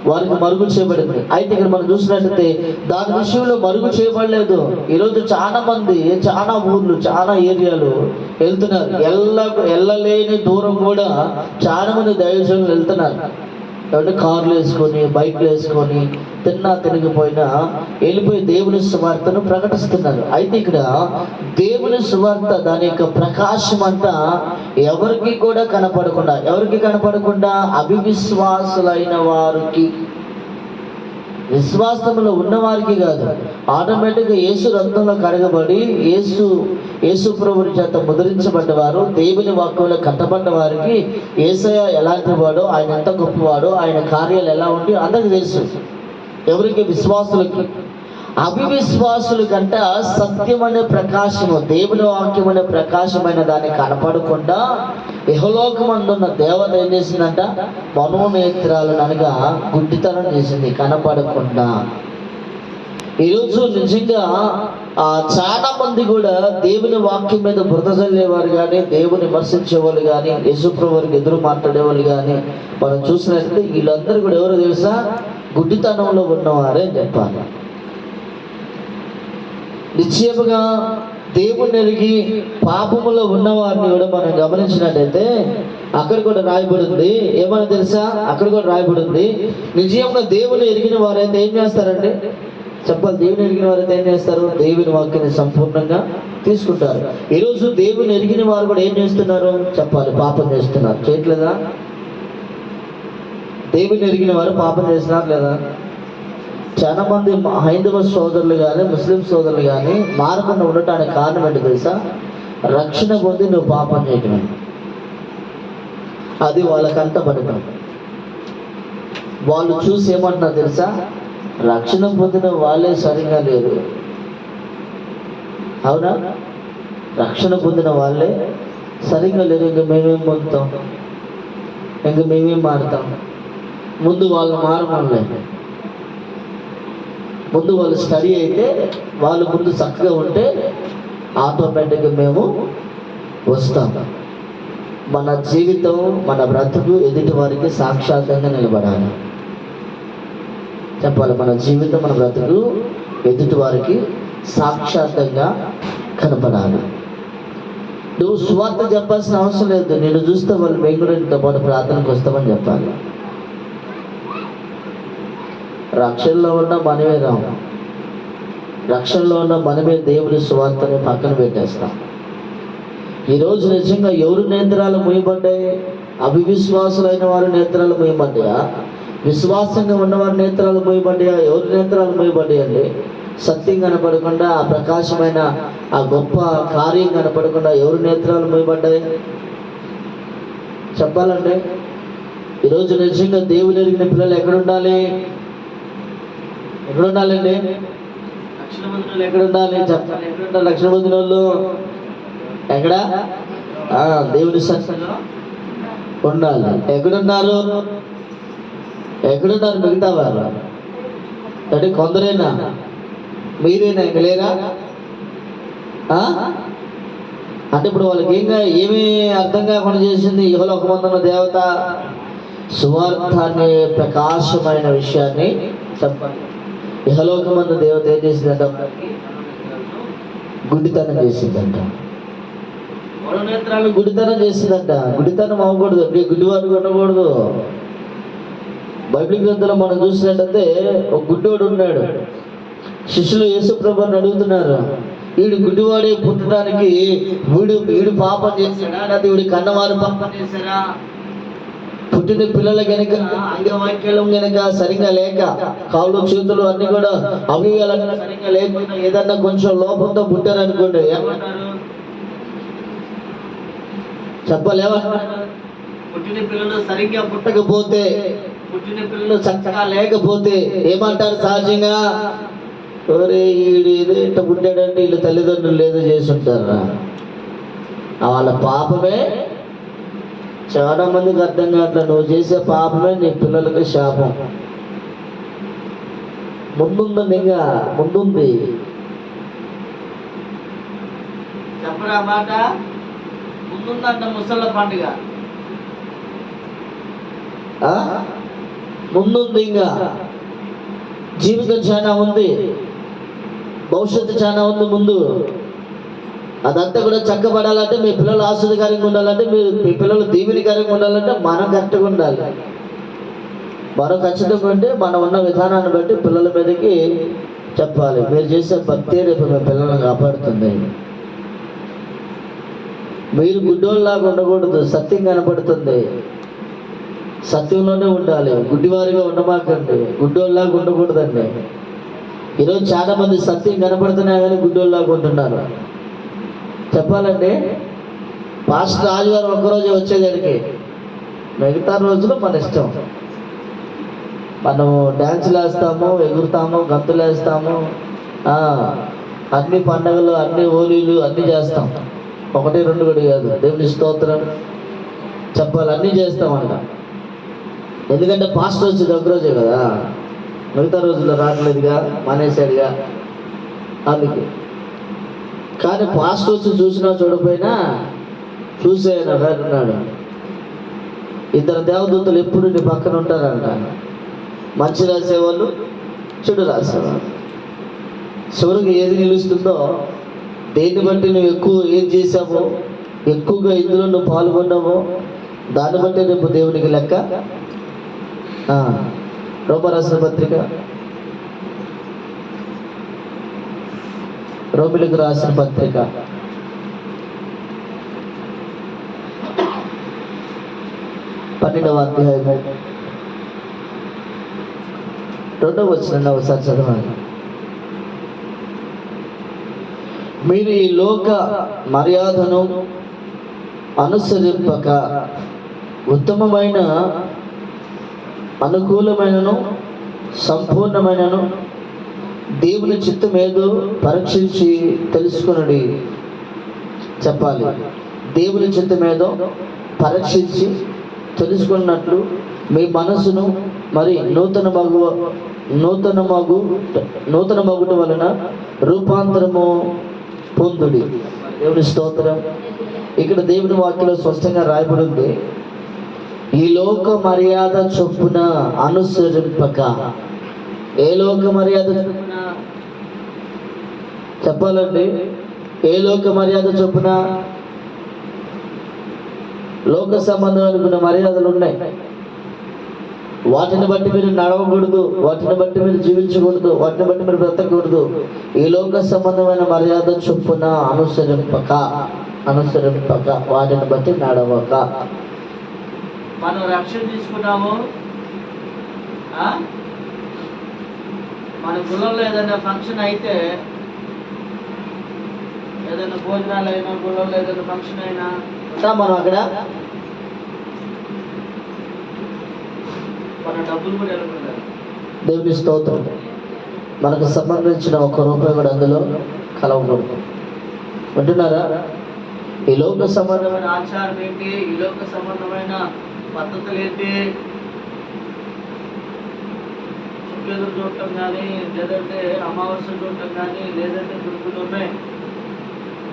వారికి మరుగు చేయబడింది. అయితే ఇక్కడ మనం చూసినట్లయితే దాని విషయంలో మరుగు చేయబడలేదు. ఈరోజు చాలా మంది చాలా ఊర్లు, చాలా ఏరియాలు వెళ్తున్నారు. వెళ్ళలేని దూరం కూడా చాలా మంది దైవజనులు వెళ్తున్నారు. కాబట్టి కార్లు వేసుకొని, బైక్లు వేసుకొని, తిన్నా తిరిగిపోయినా వెళ్ళిపోయి దేవుని సువార్తను ప్రకటిస్తున్నారు. అయితే ఇక్కడ దేవుని సువార్త దాని యొక్క ప్రకాశం అంతా ఎవరికి కూడా కనపడకుండా, ఎవరికి కనపడకుండా? అవివిశ్వాసులైన వారికి. విశ్వాసంలో ఉన్నవారికి కాదు, ఆటోమేటిక్గా యేసు రక్తంలో కడగబడి యేసు ప్రభువుని చేత ముద్రించబడ్డవారు, దేవుని వాక్యంలో కట్టబడ్డ వారికి యేసయ్య ఎలాంటి వాడో, ఆయన ఎంత గొప్పవాడో, ఆయన కార్యాలు ఎలా ఉండి అందరికీ తెలుసు. ఎవరికి? విశ్వాసులకి. అవివిశ్వాసుల కంట సత్యమనే ప్రకాశము, దేవుని వాక్యం అనే ప్రకాశమైన దాన్ని కనపడకుండా ఇహలోకమందున్న దేవత ఏం చేసిందంట? మనోనేత్రాలను అనగా గుడ్డితనం చేసింది, కనపడకుండా. ఈరోజు నిజంగా చాలా మంది కూడా దేవుని వాక్యం మీద బురద చల్లేవారు కానీ, దేవుని విమర్శించేవాళ్ళు కానీ, యేసుప్రభువుకి ఎదురు మాట్లాడేవాళ్ళు కానీ మనం చూసినట్లయితే వీళ్ళందరూ కూడా ఎవరో తెలుసా? గుడ్డితనంలో ఉన్నవారే అని చెప్పాలి. నిశ్చయముగా దేవుని ఎరిగి పాపములో ఉన్నవారిని కూడా మనం గమనించినట్టయితే అక్కడ కూడా రాయబడింది. ఏమని తెలుసా? అక్కడ కూడా రాయబడింది, నిజంగా దేవుని ఎరిగిన వారైతే ఏం చేస్తారండి? చెప్పాలి. దేవుని ఎరిగిన వారైతే ఏం చేస్తారు? దేవుని వాక్యాన్ని సంపూర్ణంగా తీసుకుంటారు. ఈరోజు దేవుని ఎరిగిన వారు కూడా ఏం చేస్తున్నారు? చెప్పాలి, పాపం చేస్తున్నారు. చేయట్లేదా? దేవుని ఎరిగిన వారు పాపం చేస్తున్నారు లేదా? చాలా మంది హైందవ సోదరులు కానీ, ముస్లిం సోదరులు కానీ మారకుండా ఉండటానికి కారణం ఏంటి తెలుసా? రక్షణ పొంది నువ్వు పాపం చేయటం, అది వాళ్ళకంట పడటం. వాళ్ళు చూసి ఏమంటున్నారు తెలుసా? రక్షణ పొందిన వాళ్ళే సరిగా లేరు. అవునా? రక్షణ పొందిన వాళ్ళే సరిగ్గా లేరు. ఇంక మేమేం పొందుతాం, ఇంక మేమేం మారుతాం? ముందు వాళ్ళు మారమలే, ముందు వాళ్ళు స్టడీ అయితే, వాళ్ళు ముందు చక్కగా ఉంటే ఆటోమేటిక్గా మేము వస్తాం. మన జీవితం, మన బ్రతుకు ఎదుటి వారికి సాక్షాత్తంగా నిలబడాలి. చెప్పాలి, మన జీవితం, మన బ్రతుకు ఎదుటి వారికి సాక్షాత్తంగా కనపడాలి. నువ్వు సువార్త చెప్పాల్సిన అవసరం లేదు. నేను చూస్తే వాళ్ళు మేము కూడా ఇంతో పాటు ప్రార్థనకు వస్తామని చెప్పాలి. రక్షణలో ఉన్న మనమే రాము, రక్షణలో ఉన్న మనమే దేవుని సువార్తని పక్కన పెట్టేస్తాం. ఈరోజు నిజంగా ఎవరు నేత్రాలు మూయబడ్డాయి? అవివిశ్వాసులైన వారి నేత్రాలు మూయబడ్డాయా? విశ్వాసంగా ఉన్నవారి నేత్రాలు మూయబడ్డాయా? ఎవరి నేత్రాలు మూయబడ్డాయండి? సత్యం కనపడకుండా, ఆ ప్రకాశమైన ఆ గొప్ప కార్యం కనపడకుండా ఎవరి నేత్రాలు మూయబడ్డాయి? చెప్పాలంటే ఈరోజు నిజంగా దేవుని ఎరిగిన పిల్లలు ఎక్కడుండాలి? ఎక్కడుండాలండి? రక్షణ పొందిన ఎక్కడుండాలి? చెప్పాలి, ఎక్కడుండాలి రక్షణ పొందిన వాళ్ళు? ఎక్కడ? దేవుని సన్నిధిలో ఉండాలి. ఎక్కడున్నారు? ఎక్కడున్నారు మిగతా వారు? అంటే కొందరేనా? మీరేనా? ఇంక లేరా? అంటే ఇప్పుడు వాళ్ళకి ఏమీ అర్థం కాకుండా చేసింది ఇహలోకమందున్న దేవత, సువార్థాన్ని ప్రకాశమైన విషయాన్ని చెప్పాలి. ఇహలోకమందు దేవత ఏం చేసిందంట? గుడ్డితనం చేసిందంట. మనోనేత్రాలు గుడితనం చేసిందంట. గుడితనం అవ్వకూడదు, గుడ్డివాడు ఉండకూడదు. బైబిల్ గ్రంథంలో మనం చూసినట్టయితే ఒక గుడ్డివాడు ఉన్నాడు. శిష్యులు యేసు ప్రభువుని అడుగుతున్నారు, వీడు గుడ్డివాడే పుట్టడానికి వీడు పాపం చేశాడా, లేకపోతే వీడి కన్నవారు పాపం చేశారా? పుట్టిన పిల్లల గనక అంగవాక్యం గనక సరిగ్గా లేక, కాళ్ళు చేతులు అన్ని కూడా అవయవాలన్నీ సరిగ్గా లేకుండా ఏదన్నా కొంచెం లోపంతో పుట్టారనుకోండి, ఏమంటారు? చెప్పలేమంటారు? పుట్టిన పిల్లలు సరిగ్గా పుట్టకపోతే, పుట్టిన పిల్లలు చక్కగా లేకపోతే ఏమంటారు? సహజంగా, ఒరే వీడు ఏదో పుట్టాడంటే వీళ్ళు తల్లిదండ్రులు ఏదో చేసి ఉంటారా? వాళ్ళ పాపమే. చాలా మందికి అర్థం కావట్లే, నువ్వు చేసే పాపమే నీ పిల్లలకి శాపం. ముందుంది, ఇంకా ముందుంది. చెప్పరా మాట? ముందుందంట ముసళ్ళ పండుగ, ముందుంది. ఇంకా జీవితం చాలా ఉంది, భవిష్యత్తు చాలా ఉంది ముందు. అదంతా కూడా చక్కబడాలంటే, మీ పిల్లలు ఆశ్చర్యకరంగా ఉండాలంటే, మీ పిల్లలు దీవెనకరంగా ఉండాలంటే మనం కరెక్ట్గా ఉండాలి. మనం ఖచ్చితంగా ఉంటే మనం ఉన్న విధానాన్ని బట్టి పిల్లల మీదకి చెప్పాలి. మీరు చేసే భక్తి రేపు మీ పిల్లలను కాపాడుతుంది. మీరు గుడ్డోళ్ళలాగా ఉండకూడదు, సత్యం కనపడుతుంది, సత్యంలోనే ఉండాలి. గుడ్డివారిగా ఉండమాకండి, గుడ్డోళ్ళలాగా ఉండకూడదండి. ఈరోజు చాలా మంది సత్యం కనపడుతున్నా కానీ గుడ్డోళ్ళలాగా ఉంటున్నారు. చెప్పాలండి, పాస్టర్ ఆదివారం ఒక్కరోజే వచ్చేదానికి, మిగతా రోజులు మన ఇష్టం. మనము డ్యాన్సులు వేస్తాము, ఎగురుతాము, గంతులు వేస్తాము, అన్ని పండగలు, అన్ని హోలీలు అన్నీ చేస్తాం. 1, 2 కూడా కాదు. దేవుని స్తోత్రం చెప్పాలి, అన్నీ చేస్తామంట. ఎందుకంటే పాస్టర్ వచ్చేది ఒకరోజే కదా, మిగతా రోజుల్లో రావట్లేదుగా, మానేశాడుగా, అందుకే. కానీ పాస్టర్ వచ్చి చూసినా చూడపోయినా చూసేయన ఉన్నాడు. 2 దేవదూతలు ఎప్పుడు నీ పక్కన ఉంటారంట. మంచి రాసేవాళ్ళు, చెడు రాసేవాళ్ళు. చివరికి ఏది నిలుస్తుందో, దేన్ని బట్టి నువ్వు ఎక్కువ ఏం చేసావో, ఎక్కువగా ఇందులో నువ్వు పాల్గొన్నావో దాన్ని బట్టి రేపు దేవునికి లెక్క. రోమా రాసిన పత్రిక, రోమిలకు రాసిన పత్రిక 12వ అధ్యాయము 2వ వచనం ఒకసారి చదవాలి. మీరు ఈ లోక మర్యాదను అనుసరింపక ఉత్తమమైన, అనుకూలమైనను సంపూర్ణమైనను దేవుని చిత్తం ఏదో పరీక్షించి తెలుసుకునడి. చెప్పాలి, దేవుని చిత్తం ఏదో పరీక్షించి తెలుసుకున్నట్లు మీ మనసును మరి నూతన మగుట వలన రూపాంతరము పొందుడి. దేవుని స్తోత్రం. ఇక్కడ దేవుని వాక్యంలో స్పష్టంగా రాయబడి ఉంది, ఈ లోక మర్యాద చొప్పున అనుసరింపక. ఏ లోక మర్యాద చొప్పున? చెప్పాలండి, ఏ లోక మర్యాద చొప్పున? లోక సంబంధం అనుకున్న మర్యాదలు ఉన్నాయి, వాటిని బట్టి మీరు నడవకూడదు, వాటిని బట్టి మీరు జీవించకూడదు, వాటిని బట్టి మీరు బ్రతకూడదు. ఈ లోక సంబంధమైన మర్యాద చొప్పున అనుసరింపక, వాటిని బట్టి నడవక. మనం రక్షణ తీసుకున్నాము, మన కులంలో ఏదైనా ఫంక్షన్ అయితే, ఏదైనా భోజనాలు అయినా, కులంలో ఏదైనా ఫంక్షన్ అయినా మనం అక్కడ మన డబ్బులు కూడా వెళ్ళకూడదు. దేవుని స్తోత్రం. మనకు సంబంధించిన ₹1 కూడా అందులో కలవకూడదు. వింటున్నారా? ఈ లోక సంబంధమైన ఆచారం ఏంటి, ఈ లోక సంబంధమైన పద్ధతులు ఏంటి? ఎదురు చూడటం కానీ, లేదంటే అమావాస్య చూడటం కానీ, లేదంటే గురుకులు ఉన్నాయి,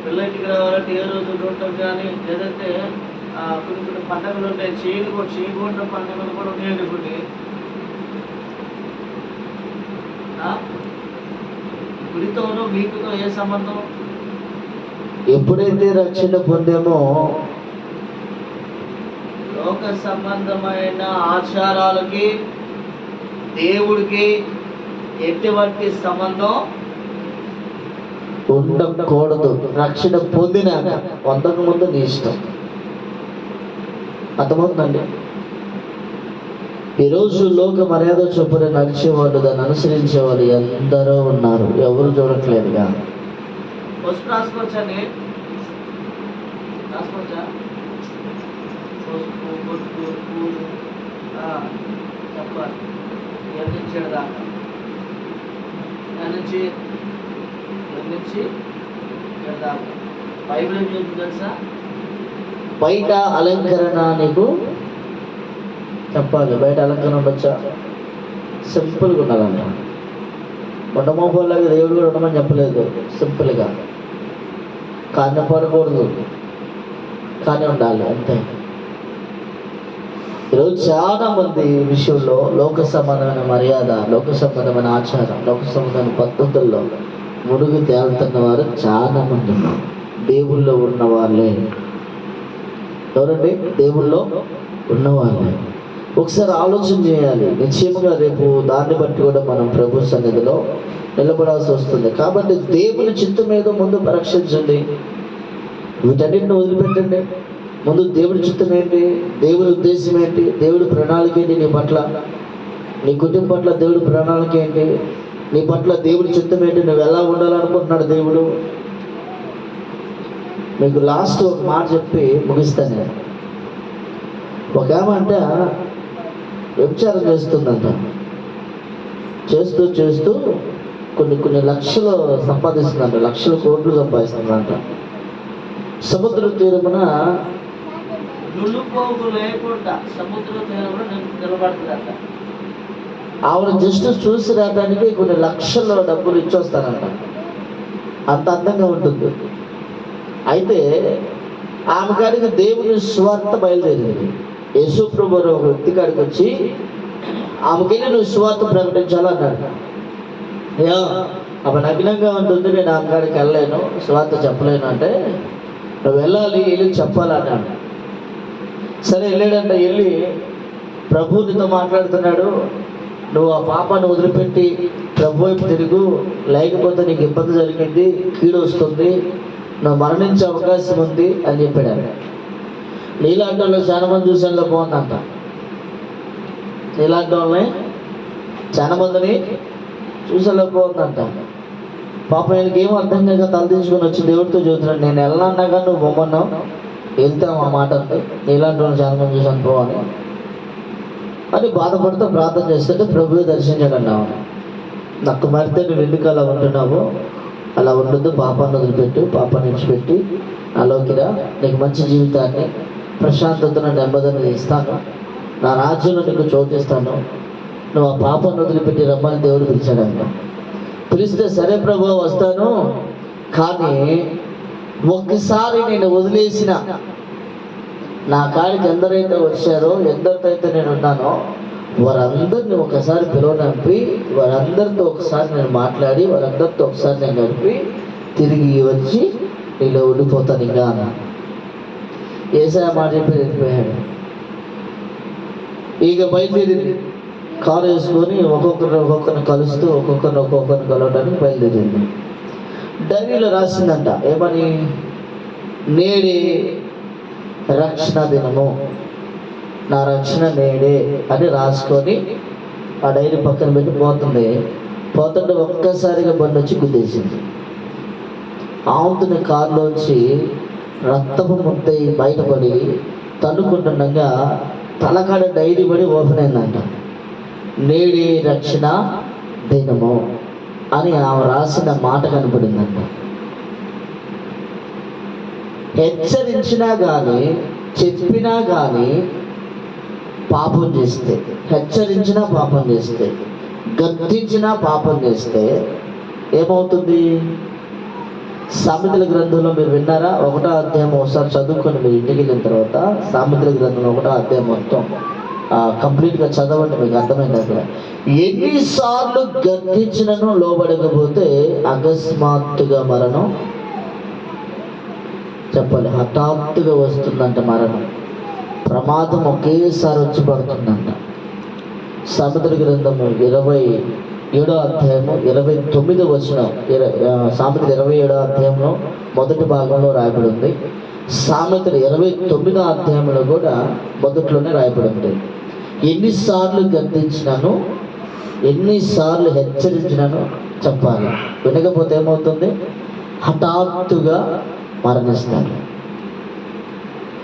పిల్లటికి రావాలంటే ఏ రోజు చూడటం కానీ, లేదంటే కొన్ని కొన్ని పండుగలు ఉంటాయి, చేయకూడని పండుగలు కూడా ఉన్నాయండి కొన్ని. గుడితోనూ వీటితో ఏ సంబంధం? ఎప్పుడైతే రక్షణ పొందామో లోక సంబంధమైన ఆచారాలకి దేవుడికి ఎటువంటి సంబంధం ఉండకూడదు. రక్షణ పొందినాక, పొందక ముందు నీ ఇష్టం. అర్థమవుతుందండి? ఈరోజు లోక మర్యాద చొప్పున నడిచేవాళ్ళు, దాన్ని అనుసరించేవాళ్ళు ఎందరో ఉన్నారు, ఎవరు చూడట్లేదుగా. పసుపు రాసుకోవచ్చండి, రాసుకోవచ్చా? పసుపు, బొట్టు, పూలు చెప్పాలి. ఎన్నించాడు దాకా నుంచి దాకా బైబిల్ ఏం చెప్తుంది తెలుసా? బయట అలంకరణ నీకు చెప్పాలి. బయట అలంకరణ ఉండొచ్చా? సింపుల్గా ఉండాలంట. మొట్టమొదటిలాగా దేవుడు కూడా ఉండమని చెప్పలేదు. సింపుల్గా కానీ పడకూడదు, కానీ ఉండాలి అంతే. ఈరోజు చాలా మంది విషయంలో లోక సంబంధమైన మర్యాద, లోక సంబంధమైన ఆచారం, లోక సంబంధమైన పద్ధతుల్లో మునిగి తేలుతున్న వారు చాలా మంది ఉన్నారు. దేవుల్లో ఉన్న వాళ్ళే. ఎవరండి? దేవుల్లో ఉన్నవాళ్ళే. ఒకసారి ఆలోచన చేయాలి. నిశ్చయముగా రేపు దాన్ని బట్టి కూడా మనం ప్రభు సన్నిధిలో నిలబడాల్సి వస్తుంది. కాబట్టి దేవుని చిత్తం మీద ముందు పరీక్షించండి. వీటన్నిటిని వదిలిపెట్టండి. ముందు దేవుడి చిత్తం ఏంటి, దేవుడి ఉద్దేశం ఏంటి, దేవుడి ప్రణాళిక ఏంటి, నీ పట్ల, నీ కుటుంబం పట్ల దేవుడి ప్రణాళిక ఏంటి, నీ పట్ల దేవుడి చిత్తం ఏంటి, నువ్వు ఎలా ఉండాలనుకుంటున్నాడు దేవుడు. మీకు లాస్ట్ ఒక మాట చెప్పి ముగిస్తాను నేను. ఒక ఏమంటే వ్యభిచారం చేస్తుందంట. చేస్తూ కొన్ని లక్షలు సంపాదిస్తుందంట, లక్షల కోట్లు సంపాదిస్తుందంట. సముద్ర తీరమున నులుపోగు లేకుండా సముద్ర తీరమున నిలబడుతుందంట. ఆవిడ జస్ట్ చూసి రావడానికి కొన్ని లక్షల డబ్బులు ఇచ్చొస్తానంట. అంత అందంగా ఉంటుంది. అయితే ఆమె కాడికి దేవుని స్వార్థ బయలుదేరింది. యేసు ప్రభు ఒక వ్యక్తి కాడికి వచ్చి ఆమెకెళ్ళి నువ్వు స్వార్థ ప్రకటించాలన్నాడు. అయ్యా ఆమె నగ్నంగా ఉంటుంది, నేను ఆమె కాడికి వెళ్ళలేను, స్వార్థ చెప్పలేను అంటే, నువ్వు వెళ్ళి చెప్పాలన్నాడు. సరే వెళ్ళాడంట. వెళ్ళి ప్రభు నీతో మాట్లాడుతున్నాడు, నువ్వు ఆ పాపాన్ని వదిలిపెట్టి ప్రభు వైపు తిరుగు, లేకపోతే నీకు ఇబ్బంది జరిగింది, కీడు వస్తుంది, నువ్వు మరణించే అవకాశం ఉంది అని చెప్పాడు. నీలాంటి వాళ్ళు చాలా మంది చూసానులో బాగుందంట. నీలాంటి వాళ్ళని చాలా మందిని చూసేలా బాగుందంట. పాపం ఆయనకి ఏమో అర్థం కాక తలదించుకొని వచ్చి దేవుడితో చూస్తున్నాడు, నేను వెళ్ళాన్నాగా నువ్వు బొమ్మన్నావు, వెళ్తావు ఆ మాట అంటే, నీలాంటి వాళ్ళు చాలా మంది చూసాను పోవాలి అని బాధపడుతూ ప్రార్థన చేస్తుంటే ప్రభువే దర్శించాడండి. ఆమె నాకు మరితే నువ్వు ఎందుకు అలా ఉంటున్నావు, అలా ఉండొద్దు, పాపాన్ని వదిలిపెట్టు, పాపాన్ని విడిచిపెట్టి నాలోకి రా, నీకు మంచి జీవితాన్ని, ప్రశాంతతను, నెమ్మదిని ఇస్తాను, నా రాజ్యంలో నీకు చోటిస్తాను, నువ్వు ఆ పాపాన్ని వదిలిపెట్టి రమ్మని దేవుడు పిలిచాడంట. పిలిస్తే సరే ప్రభు వస్తాను, కానీ ఒక్కసారి నేను వదిలేసిన నా కాడికి ఎందరైతే వచ్చారో, ఎందరితో అయితే నేను ఉన్నానో వారందరినీ ఒకసారి పిలువనంపి, వారందరితో ఒకసారి నేను మాట్లాడి, వారందరితో ఒకసారి నేను నడిపి తిరిగి వచ్చి నీలో ఉండిపోతాను ఇంకా అన్న. ఏసా మాట చెప్పి వెళ్ళిపోయాడు. ఇక బయలుదేరింది. కారు వేసుకొని ఒక్కొక్కరిని కలుస్తూ ఒక్కొక్కరిని కలవడానికి బయలుదేరింది. డైరీలో రాసిందంట ఏమని, నేడే రక్షణ దినము, నా రక్షణ నేడే అని రాసుకొని ఆ డైరీ పక్కన పెట్టి పోతుంటే ఒక్కసారిగా బండి వచ్చి గుద్దేసింది. ఆవుతున్న కారులోంచి రక్తపు ముద్దై బయటపడి తన్నుకుంటుండగా తలకాడ డైరీ పడి ఓపెన్ అయిందంట. నేడే రక్షణ దినము అని ఆమె రాసిన మాట కనపడిందంట. హెచ్చరించినా కానీ, చెప్పినా కానీ పాపం చేస్తే, హెచ్చరించినా పాపం చేస్తే, గద్దించినా పాపం చేస్తే ఏమవుతుంది? సామెతల గ్రంథంలో మీరు విన్నారా? 1వ అధ్యాయం ఒకసారి చదువుకొని మీరు ఇంటికి వెళ్ళిన తర్వాత సామెతల గ్రంథంలో 1వ అధ్యాయం మొత్తం కంప్లీట్గా చదవండి, మీకు అర్థమైంది. అక్కడ ఎన్నిసార్లు గర్జించినను లోబడకపోతే అకస్మాత్తుగా మరణం, చెప్పాలి, హఠాత్తుగా వస్తుందంట మరణం, ప్రమాదం ఒకేసారి వచ్చి పడుతుందంట. సామెతల గ్రంథము 27వ అధ్యాయము 29వ వచనం, సామెతలు 27వ అధ్యాయంలో మొదటి భాగంలో రాయబడి ఉంది. సామెతలు 29వ అధ్యాయంలో కూడా మొదట్లోనే రాయబడి ఉంది. ఎన్నిసార్లు గద్దించినాను, ఎన్నిసార్లు హెచ్చరించినాను చెప్పాలి. వినకపోతే ఏమవుతుంది? హఠాత్తుగా మరణిస్తారు.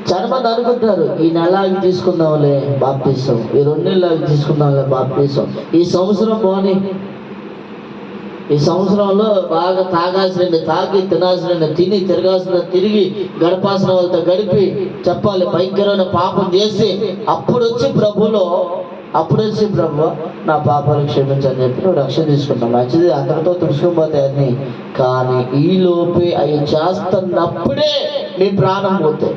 చాలా మంది అనుకుంటారు, ఈ నెల ఆగి తీసుకుందాంలే బాప్తీసం, ఈ 2 నెలలు ఆగి తీసుకుందాంలే బాప్తీసం, ఈ సంవత్సరం పోనీ, ఈ సంవత్సరంలో బాగా తాగాల్సిన తాగి, తినాల్సిన తిని, తిరగాల్సిన తిరిగి, గడపాల్సిన వాళ్ళతో గడిపి, చెప్పాలి, భయంకరమైన పాపం చేసి అప్పుడు వచ్చి ప్రభు నా పాపాలు క్షమించని చెప్పి నువ్వు రక్షణ తీసుకుంటావు, మంచిది, అందరితో తుడుచుకోపోతాయి అన్ని. కానీ ఈ లోపే అవి చేస్తున్నప్పుడే నీ ప్రాణం పోతాయి.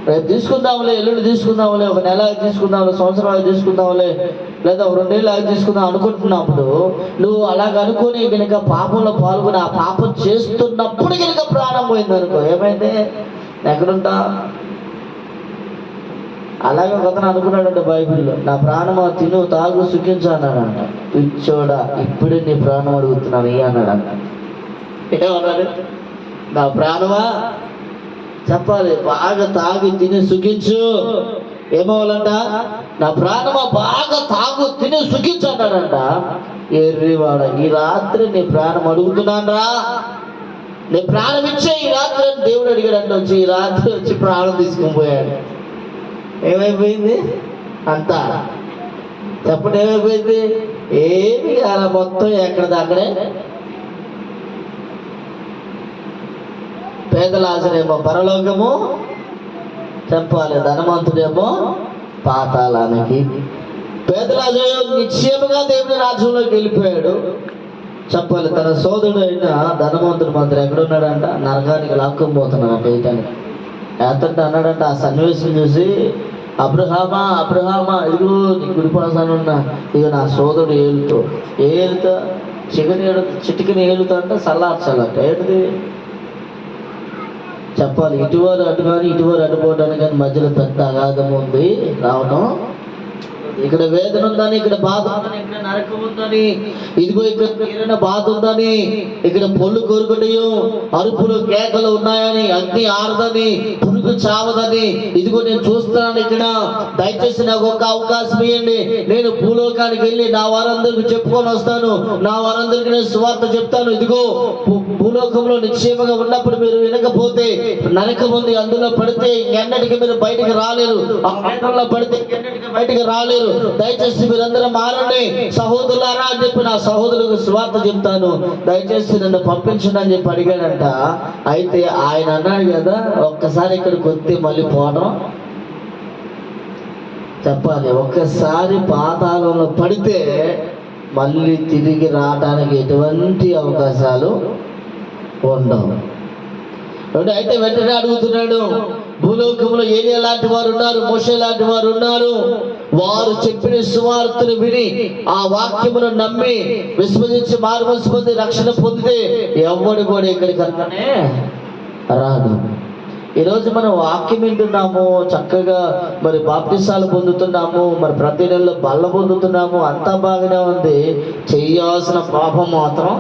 రేపు తీసుకుందాంలే, ఎల్లుండి తీసుకుందాంలే, 1 నెల తీసుకుందాంలే, సంవత్సరాలు తీసుకుందాంలే, లేదా 2 నెలలు తీసుకుందాం అనుకుంటున్నప్పుడు నువ్వు అలాగ అనుకుని కనుక పాపంలో పాల్గొని ఆ పాపం చేస్తున్నప్పుడు కనుక ప్రాణం పోయిందనుకో, ఏమైంది? ఎక్కడుంటా? అలాగే ఒకతను అనుకున్నాడంటే బైబిల్లో, నా ప్రాణమా తిను తాగు సుఖించు అన్నాడంట. పిచ్చోడా, ఇప్పుడే నీ ప్రాణం అడుగుతున్నాను అన్నాడంట. ఏమన్నాడు? నా ప్రాణమా, చెప్పాలి, బాగా తాగి తిని సుఖించు. ఏమవ్వాలంట? నా ప్రాణమా బాగా తాగు తిని సుఖించు అన్నాడంట. ఎర్రివాడ, ఈ రాత్రి నీ ప్రాణం అడుగుతున్నాను రా, నీ ప్రాణం ఇచ్చే ఈ రాత్రి అని దేవుడు అడిగాడంట. వచ్చి ఈ రాత్రి వచ్చి ప్రాణం తీసుకుని పోయాడు. ఏమైపోయింది అంతా? చెప్పండి, ఏమైపోయింది? ఏమి అలా మొత్తం ఎక్కడిదక్కడే. పేదలాజరేమో పరలోకము, చెప్పాలి, ధనవంతుడేమో పాతాళానికి. పేదలాజరు నిశ్చయముగా దేవుని రాజ్యంలోకి వెళ్ళిపోయాడు. చెప్పాలి, తన సోదరుడు అయిన ధనవంతుడు మాత్రం ఎక్కడున్నాడంట? నరకానికి లాక్కుని పోతున్నాడంట. వేయటానికి ఏతంటే అన్నాడంట. ఆ సన్నివేశం చూసి, అబ్రహామా అబ్రహామా, ఇదిగో నీ గుడిపాసాను ఉన్నా, ఇక నా సోదరుడు ఏలుతో చిటికని ఏలుతా అంటే సల్లార్చాలంట. ఏంటిది? చెప్పాలి, ఇటువారు అటు కానీ ఇటువారు అటుపోవడానికి కానీ మధ్యలో పెద్ద అగాధం ఉంది రావడం. ఇక్కడ వేదన ఉందని, ఇక్కడ బాధ ఉందని, ఇక్కడ నరకం ఉందని, ఇదిగో ఇక్కడ తీరన బాధ ఉందని, ఇక్కడ పొల్లు కొరుకుటయు అరుపులు కేకలు ఉన్నాయని, అగ్ని ఆరదని, పురుగు చావదని, ఇదిగో నేను చూస్తున్నాను ఇక్కడ, దయచేసి నాకు ఒక అవకాశం ఇవ్వండి, నేను భూలోకానికి వెళ్ళి నా వారందరికి చెప్పుకొని వస్తాను, నా వారందరికి నేను సువార్త చెప్తాను. ఇదిగో భూలోకంలో నిక్షేమంగా ఉన్నప్పుడు మీరు వినకపోతే నరకం ఉంది, అందులో పడితే ఇంకెన్నటికి మీరు బయటికి రాలేరు, ఆ వేదంలో పడితే ఇంకెన్నటికి బయటికి రాలేరు, దయచేసి మీరందరూ మారండి సహోదరులారా అని చెప్పి నా సహోదరులకు సువార్త చెప్తాను, దయచేసి నన్ను పంపించండి అని చెప్పి అడిగాడంట. అయితే ఆయన అన్నాడు కదా, ఒక్కసారి ఇక్కడికి వస్తే మళ్ళీ పోవడం, చెప్పాలి, ఒక్కసారి పాతాళంలో పడితే మళ్ళీ తిరిగి రావడానికి ఎటువంటి అవకాశాలు ఉండవు. అయితే వెంటనే అడుగుతున్నాడు, భూలోకంలో ఏలియా లాంటి వారు ఉన్నారు, మోషే లాంటి వారు ఉన్నారు, వారు చెప్పిన సువార్తను విని ఆ వాక్యమును నమ్మి విశ్వసించి మారుమనసు పొంది రక్షణ పొందితే ఎవడు కూడా ఇక్కడికి అన్ననే రాదు. ఈరోజు మనం వాక్యం వింటున్నాము, చక్కగా మరి బాప్తిసాలు పొందుతున్నాము, మరి ప్రతి నెలలో బల్ల పొందుతున్నాము, అంతా బాగానే ఉంది. చేయాల్సిన పాపం మాత్రం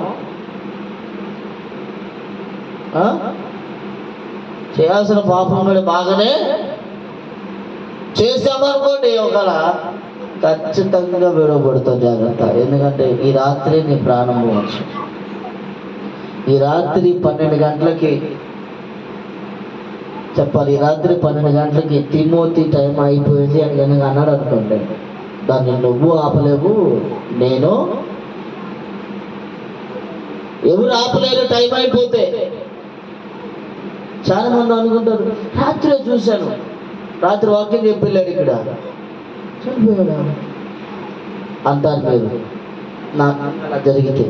చేయాల్సిన పాపం కూడా బాగానే చేసామనుకోండి, ఒకవేళ ఖచ్చితంగా విడవబడుతుంది. జాగ్రత్త, ఎందుకంటే ఈ రాత్రి నీ ప్రాణం పోవచ్చు. ఈ రాత్రి 12 గంటలకి, చెప్పాలి, ఈ రాత్రి 12 గంటలకి తిమోతి టైం అయిపోయింది అని కనుక అన్నాడు అనుకోండి, దాన్ని నువ్వు ఆపలేవు, నేను ఎవరు ఆపలేరు. టైం అయిపోతే చాలా మంది అనుకుంటారు, రాత్రి చూశాను, రాత్రి వాక్యం చెప్పి వెళ్ళాడు, ఇక్కడ చనిపోయాడా అంటారు. మీరు నాకు అలా జరిగితే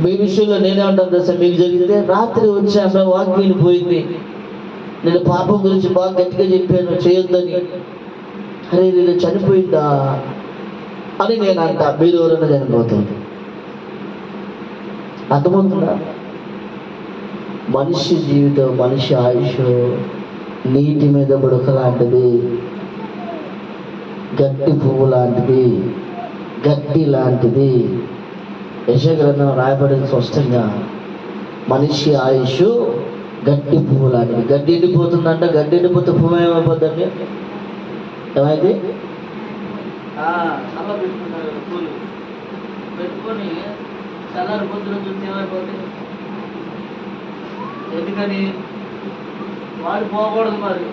మీ విషయంలో నేనే ఉంటాను తెలుసా, మీకు జరిగితే రాత్రి వచ్చాక వాక్యం వెళ్ళిపోయింది, నేను పాపం గురించి బాగా గట్టిగా చెప్పాను చేయొద్దని, అరే నేను చనిపోయిందా అని నేను అంట, మీరు ఎవరైనా చనిపోతుంది. అర్థమవుతుందా? మనిషి జీవితం, మనిషి ఆయుష్ నీటి మీద బుడక లాంటిది, గట్టి పువ్వు లాంటిది, గడ్డి లాంటిది. యెషయా గ్రంథం రాయబడింది స్పష్టంగా, మనిషి ఆయుష్ గట్టి పువ్వు లాంటిది. గడ్డి ఎండిపోతుందంట, గడ్డి ఎండిపోతే పువ్వు ఏమైపోద్దండి? ఏమైంది? చల్ల పెట్టుకుంటారు కదా పూలు, పెట్టుకొని చల్లారి పొద్దున చూస్తే ఏమైపోతుంది? ఎందుకని? వాడు పోకూడదు, మరి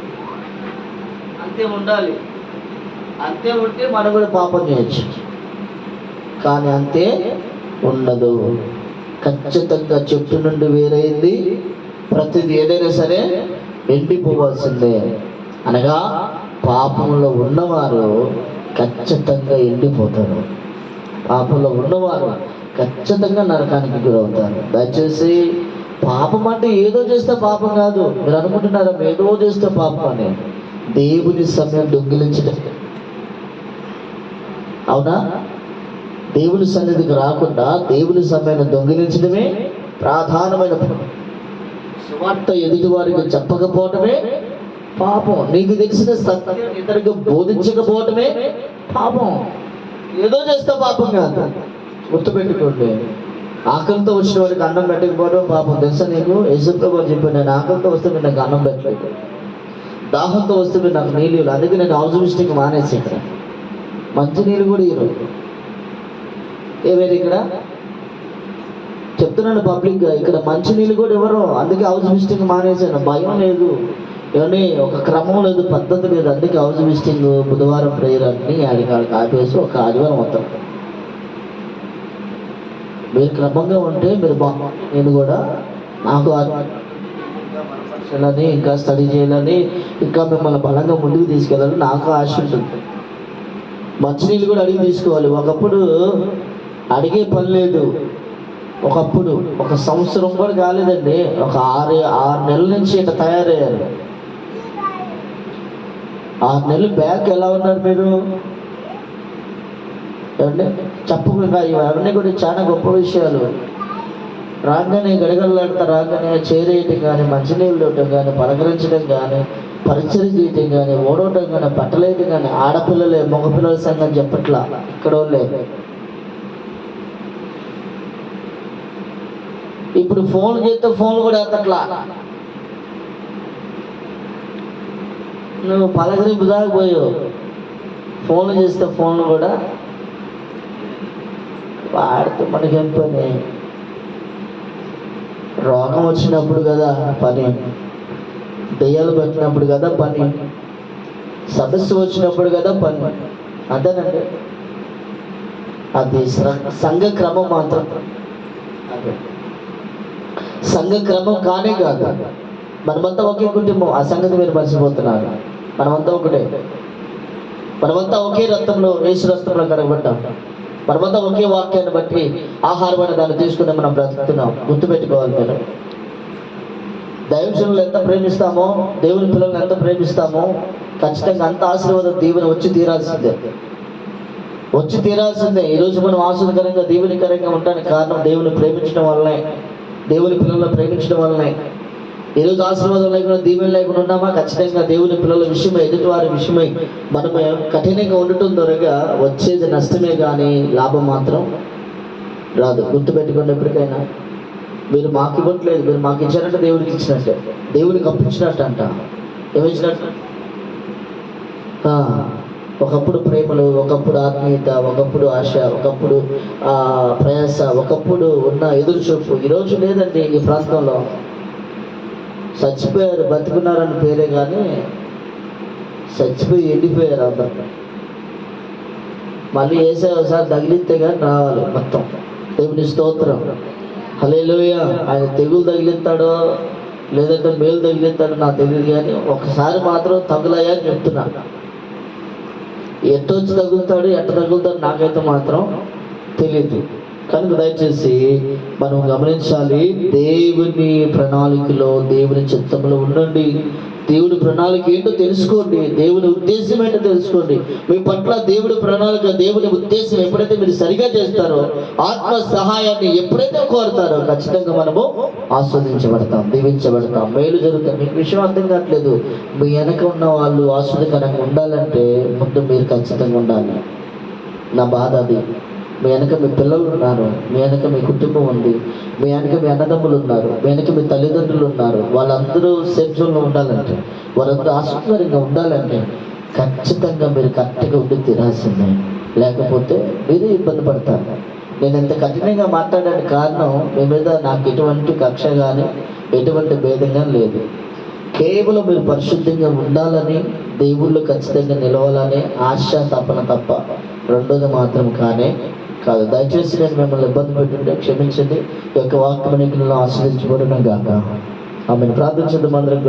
అంతే ఉండాలి. అంతే ఉంటే మనం కూడా పాపం చేయొచ్చు, కానీ అంతే ఉండదు. ఖచ్చితంగా చెట్టు నుండి వేరైంది ప్రతిది ఏదైనా సరే ఎండిపోవాల్సిందే. అనగా పాపంలో ఉన్నవారు ఖచ్చితంగా ఎండిపోతారు, పాపంలో ఉన్నవారు ఖచ్చితంగా నరకానికి గురవుతారు. దయచేసి పాపం అంటే ఏదో చేస్తే పాపం కాదు. మీరు అనుకుంటున్నారా ఏదో చేస్తే పాపం అని? దేవుని సమయం దొంగిలించడం, అవునా? దేవుని సన్నిధికి రాకుండా దేవుని సమయాన్ని దొంగిలించడమే ప్రధానమైన పాపం. సువార్త ఎదుటి వారికి చెప్పకపోవటమే పాపం. నీకు తెలిసిన సత్యం ఇతరులకు బోధించకపోవటమే పాపం. ఏదో చేస్తే పాపం కాదు, గుర్తుపెట్టుకోండి. ఆకలితో వచ్చిన వాడికి అన్నం పెట్టకపోవడం పాపం. తెలుసా నీకు? యేసుప్రభు చెప్పాడు, నేను ఆకలితో వస్తే మీరు నాకు అన్నం పెట్టలేదు, దాహంతో వస్తే మీరు నాకు నీళ్ళు ఇవ్వలేదు, అందుకే నేను హౌస్ విజిటింగ్ మానేసి ఇక్కడ మంచి నీళ్ళు కూడా ఈరోజు ఏవేరు ఇక్కడ చెప్తున్నాను పబ్లిక్గా, ఇక్కడ మంచి నీళ్ళు కూడా ఎవరు, అందుకే హౌస్ విజిటింగ్ మానేసాను. భయం లేదు, ఏమని ఒక క్రమం లేదు, పద్ధతి లేదు. అందుకే హౌస్ విజిటింగ్ బుధవారం ప్రేయర్ అన్ని ఆడికాడికి ఆపేసి ఒక ఆదివారం వస్తాం. మీరు క్రమంగా ఉంటే మీరు నేను కూడా నాకు బలపరచాలని, ఇంకా స్టడీ చేయాలని, ఇంకా మిమ్మల్ని బలంగా ముందుకు తీసుకెళ్ళాలని నాకు ఆశ ఉంటుంది. మంచినీళ్ళు కూడా అడిగి తీసుకోవాలి. ఒకప్పుడు అడిగే పని లేదు, ఒకప్పుడు ఒక సంవత్సరం కూడా కాలేదండి, ఒక 6 నెలల నుంచి ఇట్లా తయారయ్యారు. 6 నెలలు బ్యాక్ ఎలా ఉన్నారు మీరు? ఏమంటే చెప్పకుండా ఇవన్నీ కూడా చాలా గొప్ప విషయాలు. రాగానే గడగడలాడతా, రాగానే చేరేయటం కానీ, మంచినీళ్ళు ఇవ్వటం కానీ, పలకరించడం కానీ, పరిచయం చేయటం కానీ, ఓడవటం కానీ, పట్టలేయటం కానీ. ఆడపిల్లలే, మగపిల్లల సంగం చెప్పట్లా, ఇక్కడ వాళ్ళే. ఇప్పుడు ఫోన్ చేస్తే ఫోన్లు కూడా ఎత్తట్లా. నువ్వు పలకరింపు దాకపోయావు, ఫోన్లు చేస్తే ఫోన్లు కూడా వాడితే మనకేం పని? రోగం వచ్చినప్పుడు కదా పని, దెయ్యాలు పెట్టినప్పుడు కదా పని, సమస్య వచ్చినప్పుడు కదా పని. అంతేనండి, అది సంఘ క్రమం మాత్రం అదే సంఘ క్రమం కానే కాదు. మనమంతా ఒకే కుటుంబం, ఆ సంగతి మీరు మర్చిపోతున్నారు. మనమంతా ఒకటే, మనమంతా ఒకే రక్తంలో, యేసు రక్తంలో కడగబడ్డాం. మనమంతా ఒకే వాక్యాన్ని బట్టి ఆహారమైన దాన్ని తీసుకుని మనం బ్రతుకుతున్నాం. గుర్తుపెట్టుకోవాలి. మీరు దైవజనులు ఎంత ప్రేమిస్తామో, దేవుని పిల్లల్ని ఎంత ప్రేమిస్తామో, ఖచ్చితంగా అంత ఆశీర్వాదం దీవెన వచ్చి తీరాల్సిందే, వచ్చి తీరాల్సిందే. ఈరోజు మనం ఆశీర్వదకరంగా దీవెనకరంగా ఉండడానికి కారణం దేవుని ప్రేమించడం వల్లనే, దేవుని పిల్లలను ప్రేమించడం వల్లనే. ఈరోజు ఆశీర్వాదం లేకుండా, దీవెన లేకుండా ఉన్నామా? ఖచ్చితంగా దేవుని పిల్లల విషయమై, ఎదుటి వారి విషయమై మనము కఠినంగా ఉండటం ద్వారా వచ్చేది నష్టమే కానీ లాభం మాత్రం రాదు. గుర్తుపెట్టుకోండి. ఎప్పటికైనా మీరు మాకు ఇవ్వట్లేదు, మీరు మాకు ఇచ్చారంటే దేవుడికి ఇచ్చినట్టే, దేవుడికి అప్పించినట్టు అంట. ఏమిచ్చినట్టు? ఒకప్పుడు ప్రేమలు, ఒకప్పుడు ఆత్మీయత, ఒకప్పుడు ఆశ, ఒకప్పుడు ప్రయాస, ఒకప్పుడు ఉన్న ఎదురు చూపు. ఈరోజు లేదండి. ఈ ప్రాంతంలో చచ్చిపోయారు, బతుకున్నారని పేరే కానీ చచ్చిపోయి ఎండిపోయారు అందరు. మళ్ళీ వేసే ఒకసారి తగిలిస్తే కానీ రావాలి మొత్తం. దేవుని స్తోత్రం, హల్లెలూయా. ఆయన తెగులు తగిలిస్తాడో లేదంటే మేలు తగిలిస్తాడో నాకు తెలియదు, కానీ ఒకసారి మాత్రం తగులయ్యా అని చెప్తున్నా. ఎట్టొచ్చి తగులుతాడు, ఎట్ట తగులుతాడు నాకైతే మాత్రం తెలియదు. కనుక దయచేసి మనం గమనించాలి, దేవుని ప్రణాళికలో దేవుని చిత్తంలో ఉండండి. దేవుడి ప్రణాళిక ఏంటో తెలుసుకోండి, దేవుని ఉద్దేశం ఏంటో తెలుసుకోండి. మీ పట్ల దేవుడి ప్రణాళిక, దేవుని ఉద్దేశం ఎప్పుడైతే మీరు సరిగా చేస్తారో, ఆత్మ సహాయాన్ని ఎప్పుడైతే కోరుతారో, ఖచ్చితంగా మనము ఆస్వాదించబడతాం, దీవించబడతాం, మేలు జరుగుతాం. మీకు విషయం అర్థం కావట్లేదు. మీ వెనక ఉన్న వాళ్ళు ఆస్వాదకరంగా ఉండాలంటే ముందు మీరు ఖచ్చితంగా ఉండాలి. నా బాధ అది. మీ వెనక మీ పిల్లలు ఉన్నారు, మీ వెనక మీ కుటుంబం ఉంది, మీ వెనక మీ అన్నదమ్ములు ఉన్నారు, మీ వెనక మీ తల్లిదండ్రులు ఉన్నారు. వాళ్ళందరూ సేఫ్ జోన్లో ఉండాలంటే, వాళ్ళందరూ ఆసక్తికరంగా ఉండాలంటే ఖచ్చితంగా మీరు కరెక్ట్గా ఉండి తీరాల్సిందే. లేకపోతే మీరే ఇబ్బంది పడతారు. నేను ఇంత కఠినంగా మాట్లాడడానికి కారణం, మీ మీద నాకు ఎటువంటి కక్ష కానీ ఎటువంటి భేదం కానీ లేదు. కేవలం మీరు పరిశుద్ధంగా ఉండాలని, దేవుళ్ళు ఖచ్చితంగా నిలవాలని ఆశ తపన తప్ప రెండోది మాత్రం కానే కాదు. దయచేసి నేను మిమ్మల్ని ఇబ్బంది పెట్టుంటే క్షమించండి. ఈ యొక్క వాక్యం ఆస్వాదించబడిన గాక. ఆమెను ప్రార్థించడం అందరం.